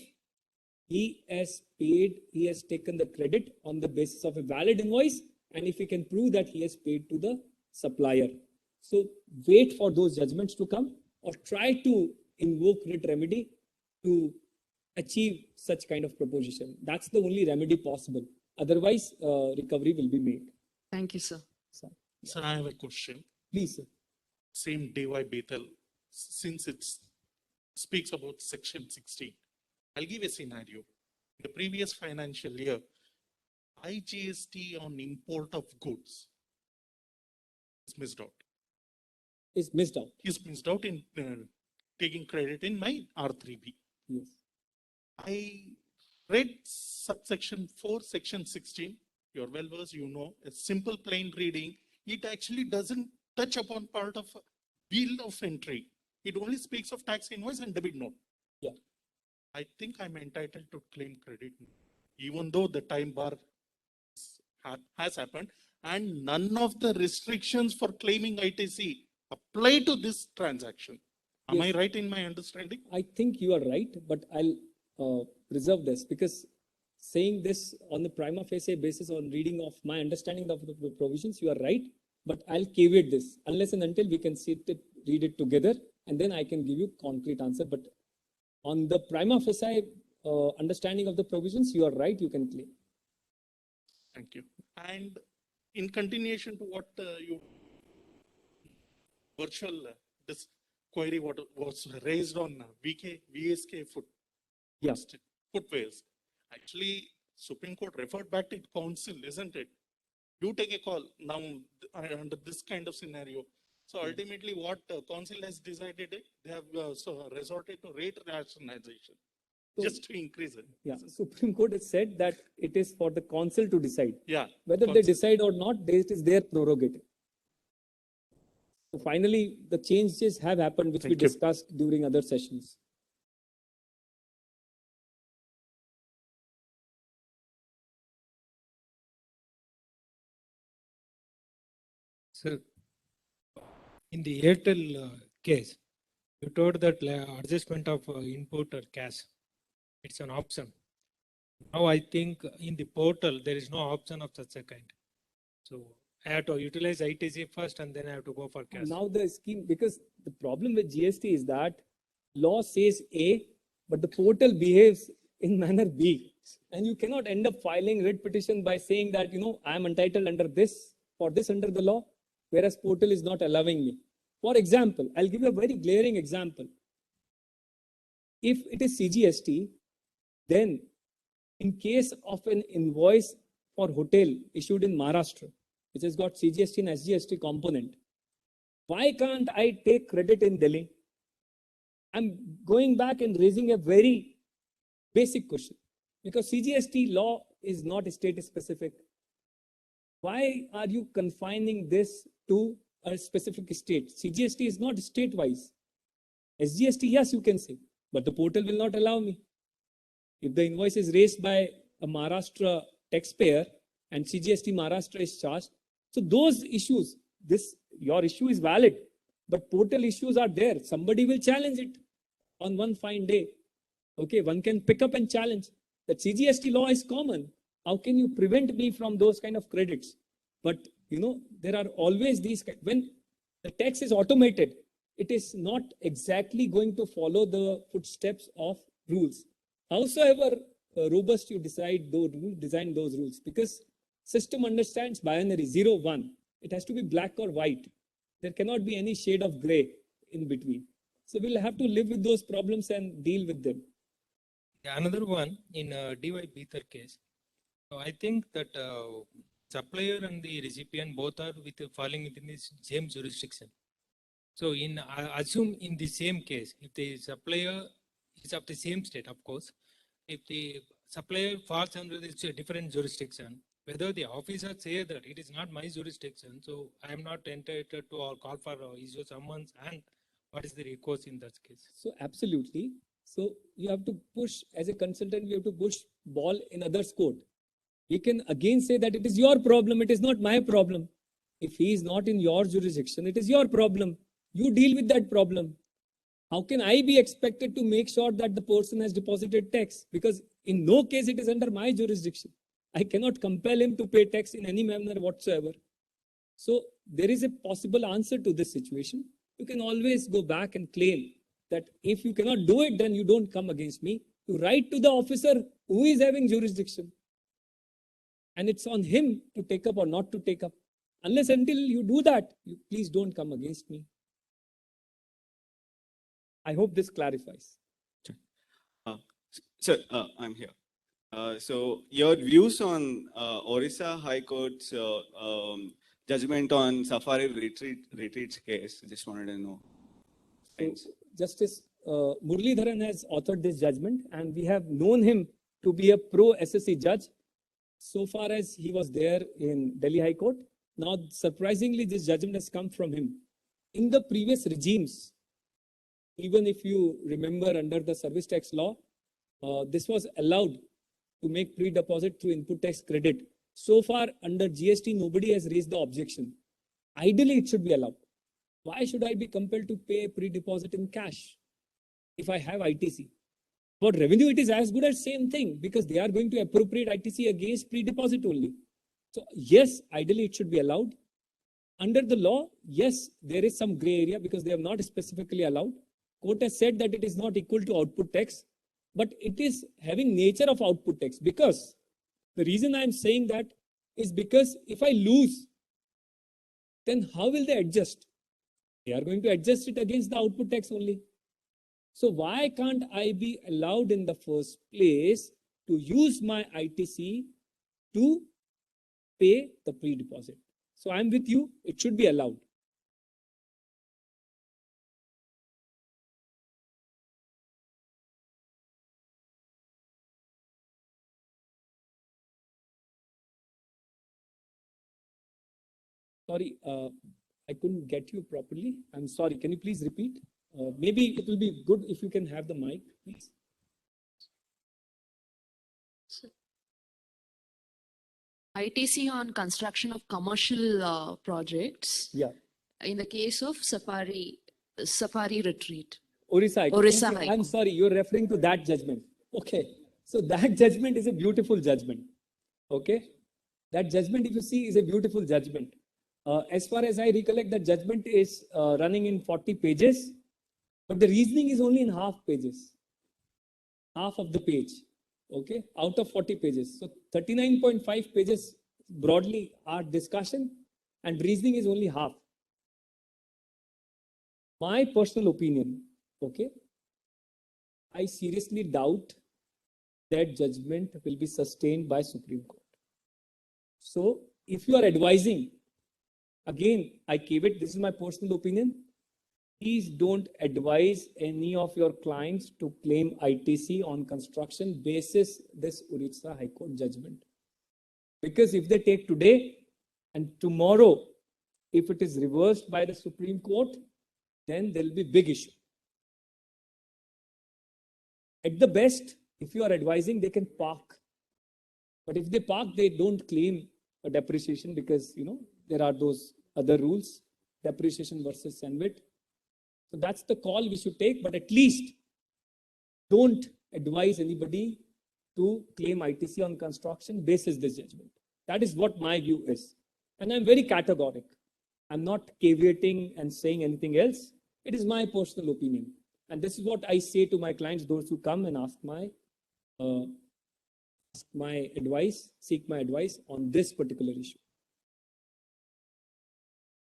he has paid, he has taken the credit on the basis of a valid invoice, and if he can prove that he has paid to the supplier. So wait for those judgments to come or try to invoke writ remedy to achieve such kind of proposition. That's the only remedy possible. Otherwise, recovery will be made. Thank you, sir. Sir, I have a question. Please, sir. Same DY Bethel, since it speaks about section 16, I'll give a scenario. In the previous financial year, IGST on import of goods is missed out. Is missed out. Is missed out in taking credit in my R3B. Yes. I read subsection 4, section 16. You're well versed, you know, a simple plain reading. It actually doesn't touch upon part of bill of entry. It only speaks of tax invoice and debit note. Yeah. I think I'm entitled to claim credit, even though the time bar has happened and none of the restrictions for claiming ITC apply to this transaction. Am Yes. I right in my understanding? I think you are right, but I'll reserve this because saying this on the prima facie basis on reading of my understanding of the provisions, you are right. But I'll caveat this unless and until we can read it together, and then I can give you concrete answer. But on the prima facie understanding of the provisions, you are right, you can claim. Thank you. And in continuation to what you virtual this query what was raised on VSK Yeah. footways. Actually, Supreme Court referred back to council, isn't it? You take a call now under this kind of scenario. So ultimately, what council has decided, they have so resorted to rate rationalization So- just to increase it. Yeah, Supreme Court has said that it is for the council to decide. Yeah. Whether they council. decide or not, it is their prerogative. So finally, the changes have happened, which we Thank you. discussed during other sessions. Sir, in the Airtel case, you told that adjustment of input or cash, it's an option. Now I think in the portal, there is no option of such a kind. So I have to utilize ITC first and then I have to go for cash. Now the scheme, because the problem with GST is that law says A, but the portal behaves in manner B. And you cannot end up filing writ petition by saying that, I am entitled under this, for this under the law, whereas portal is not allowing me. For example, I'll give you a very glaring example. If it is CGST, then in case of an invoice for hotel issued in Maharashtra, which has got CGST and SGST component, why can't I take credit in Delhi? I'm going back and raising a very basic question, because CGST law is not state specific. Why are you confining this to a specific state? CGST is not state wise. SGST, yes, you can say, but the portal will not allow me. If the invoice is raised by a Maharashtra taxpayer and CGST Maharashtra is charged, so those issues, your issue is valid, but portal issues are there. Somebody will challenge it on one fine day. Okay, one can pick up and challenge. That CGST law is common. How can you prevent me from those kind of credits? But there are always these, when the tax is automated, it is not exactly going to follow the footsteps of rules. Howsoever robust you design those rules, because system understands binary 0, 1. It has to be black or white. There cannot be any shade of gray in between. So we'll have to live with those problems and deal with them. Another one in DY Beether case. So I think that supplier and the recipient both are falling within the same jurisdiction. So assume in the same case, if the supplier is of the same state, of course, if the supplier falls under this different jurisdiction, whether the officer say that it is not my jurisdiction, so I am not entitled to or call for issue summons, and what is the recourse in that case? So absolutely. So you have to push, as a consultant, you have to push ball in others' court. We can again say that it is your problem, it is not my problem. If he is not in your jurisdiction, it is your problem. You deal with that problem. How can I be expected to make sure that the person has deposited tax? Because in no case it is under my jurisdiction. I cannot compel him to pay tax in any manner whatsoever. So there is a possible answer to this situation. You can always go back and claim that if you cannot do it, then you don't come against me. You write to the officer who is having jurisdiction. And it's on him to take up or not to take up. Unless until you do that, please don't come against me. I hope this clarifies. Sir, I'm here. So your views on Orissa High Court's judgment on Safari Retreats case, just wanted to know. Thanks. Justice Muralidharan has authored this judgment, and we have known him to be a pro-SSC judge so far as he was there in Delhi High Court. Now, surprisingly, this judgment has come from him. In the previous regimes, even if you remember under the service tax law, this was allowed to make pre-deposit through input tax credit. So far, under GST, nobody has raised the objection. Ideally, it should be allowed. Why should I be compelled to pay pre-deposit in cash if I have ITC? For revenue, it is as good as same thing because they are going to appropriate ITC against pre-deposit only. So yes, ideally it should be allowed. Under the law, yes, there is some gray area because they have not specifically allowed. Court has said that it is not equal to output tax, but it is having nature of output tax because the reason I am saying that is because if I lose, then how will they adjust? They are going to adjust it against the output tax only. So why can't I be allowed in the first place to use my ITC to pay the pre-deposit? So I'm with you, it should be allowed. Sorry, I couldn't get you properly. I'm sorry. Can you please repeat? Maybe it will be good if you can have the mic, please. ITC on construction of commercial projects Yeah. in the case of Safari Retreat. Orissa. Orissa Okay, High I'm Court. sorry, you're referring to that judgment. Okay. So that judgment is a beautiful judgment. Okay. That judgment, if you see, is a beautiful judgment. As far as I recollect, that judgment is running in 40 pages, but the reasoning is only in half pages, half of the page. Okay, out of 40 pages. So 39.5 pages broadly are discussion and reasoning is only half. My personal opinion, okay, I seriously doubt that judgment will be sustained by Supreme Court. So if you are advising, again, I gave it, this is my personal opinion. Please don't advise any of your clients to claim ITC on construction basis this Orissa High Court judgment. Because if they take today and tomorrow, if it is reversed by the Supreme Court, then there will be big issue. At the best, if you are advising, they can park. But if they park, they don't claim a depreciation because, you know, there are those other rules, depreciation versus SENVIT. So that's the call we should take, but at least don't advise anybody to claim ITC on construction basis this judgment. That is what my view is. And I'm very categoric. I'm not caveating and saying anything else. It is my personal opinion. And this is what I say to my clients, those who come and ask my advice, seek my advice on this particular issue.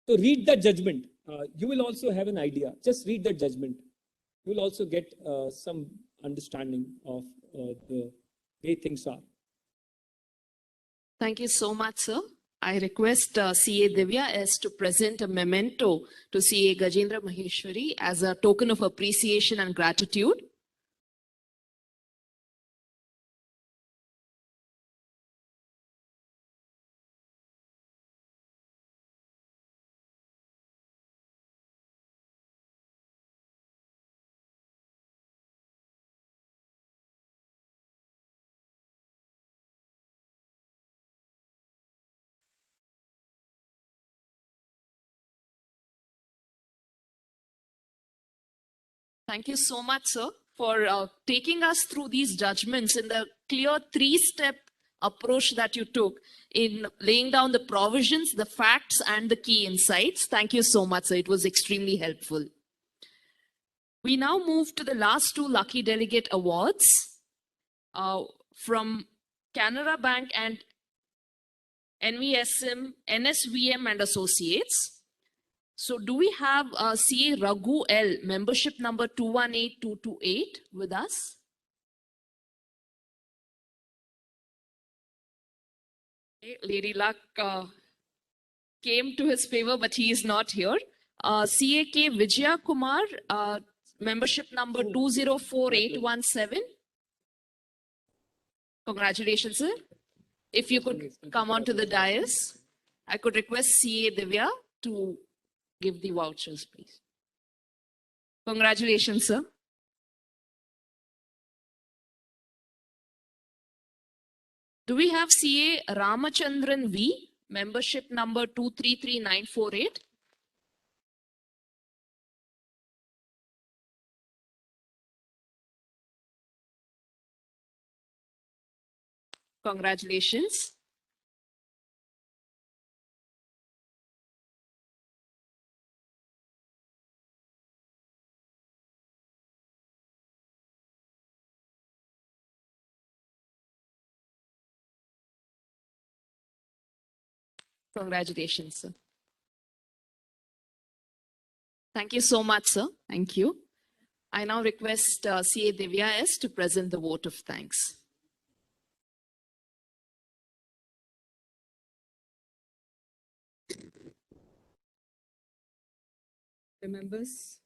So read that judgment. You will also have an idea. Just read that judgment. You will also get some understanding of the way things are. Thank you so much, sir. I request CA Divya as to present a memento to CA Gajendra Maheshwari as a token of appreciation and gratitude. Thank you so much, sir, for taking us through these judgments in the clear three-step approach that you took in laying down the provisions, the facts, and the key insights. Thank you so much, sir. It was extremely helpful. We now move to the last two Lucky Delegate Awards from Canara Bank and NVSM, NSVM and Associates. So do we have CA Raghu L, membership number 218228 with us? Okay, Lady Luck came to his favor, but he is not here. CAK Vijaya Kumar, membership number 204817. Congratulations, sir. If you could come on to the dais, I could request CA Divya to give the vouchers, please. Congratulations, sir. Do we have CA Ramachandran V, membership number 233948? Congratulations. Congratulations, sir. Thank you so much, sir. Thank you. I now request CA Divya S to present the vote of thanks. The members,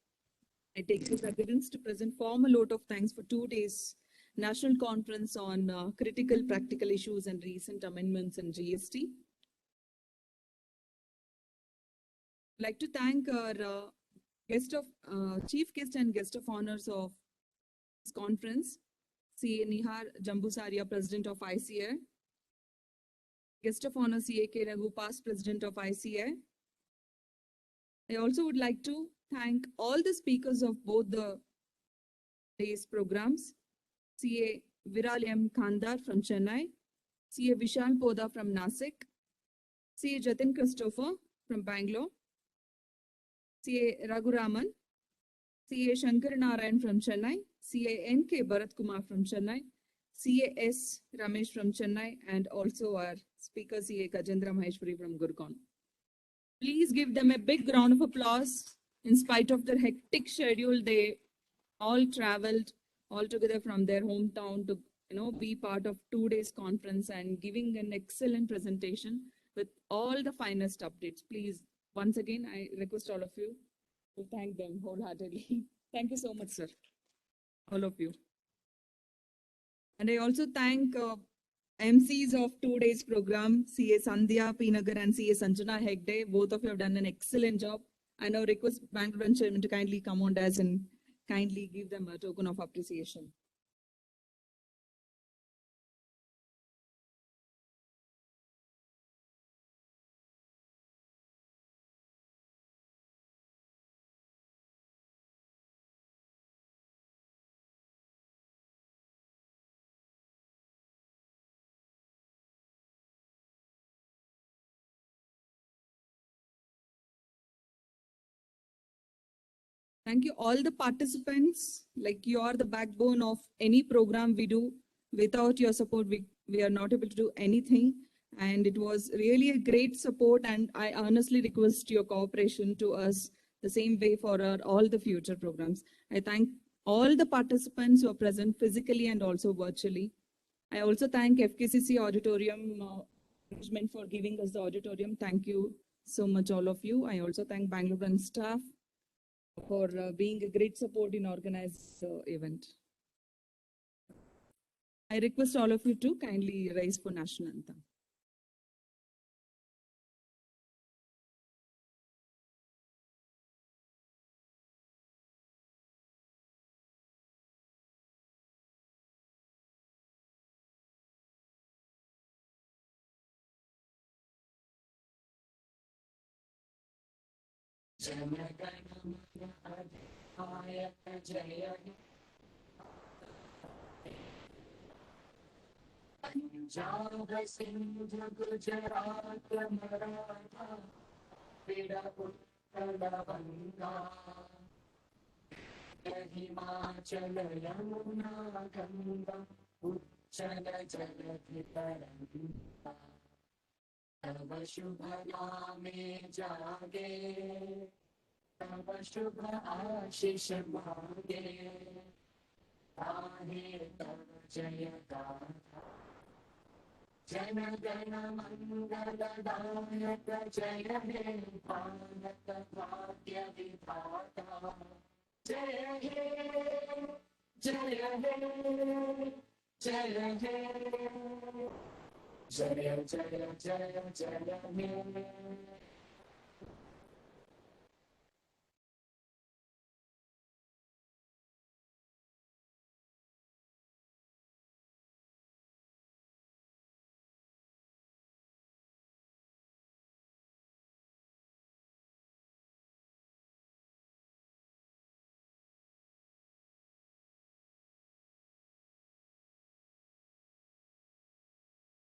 I take this evidence to present formal vote of thanks for 2 days national conference on critical practical issues and recent amendments in GST. I'd like to thank our chief guest and guest of honors of this conference, CA Nihar Jambusaria, President of ICA, guest of honor CA K Raghu, past President of ICA. I also would like to thank all the speakers of both the day's programs, CA Viral M. Khandar from Chennai, CA Vishal Poda from Nasik, CA Jatin Christopher from Bangalore, CA Raghuraman, CA Shankar Narayan from Chennai, CA N.K. Bharat Kumar from Chennai, CA S. Ramesh from Chennai, and also our speaker CA Gajendra Maheshwari from Gurgaon. Please give them a big round of applause. In spite of their hectic schedule, they all traveled all together from their hometown to be part of 2 days conference and giving an excellent presentation with all the finest updates. Please, once again, I request all of you to thank them wholeheartedly. Thank you so much, sir. All of you. And I also thank MCs of 2 days program, CA Sandhya P. Nagar and CA Sanjana Hegde. Both of you have done an excellent job. I now request Bangalore Chairman to kindly come on as and kindly give them a token of appreciation. Thank you all the participants. Like, you are the backbone of any program we do. Without your support, we are not able to do anything. And it was really a great support, and I honestly request your cooperation to us the same way for all the future programs. I thank all the participants who are present physically and also virtually. I also thank FKCC Auditorium management for giving us the auditorium. Thank you so much, all of you. I also thank Bangalore and staff for being a great support in organized event. I request all of you to kindly rise for national anthem. Punjab Sindh Gujarat Maratha विड़ा Utkal बंगा हिमाचल यमुना गंगा उच्चल जलधि तरंगा तव शुभ नामे जागे तव शुभ आशीष मांगे आहे तव जय गाथा जन गण मंगलदायक जय हे भारत भाग्य विधाता जय हे जय हे जय हे जय जय जय जय हे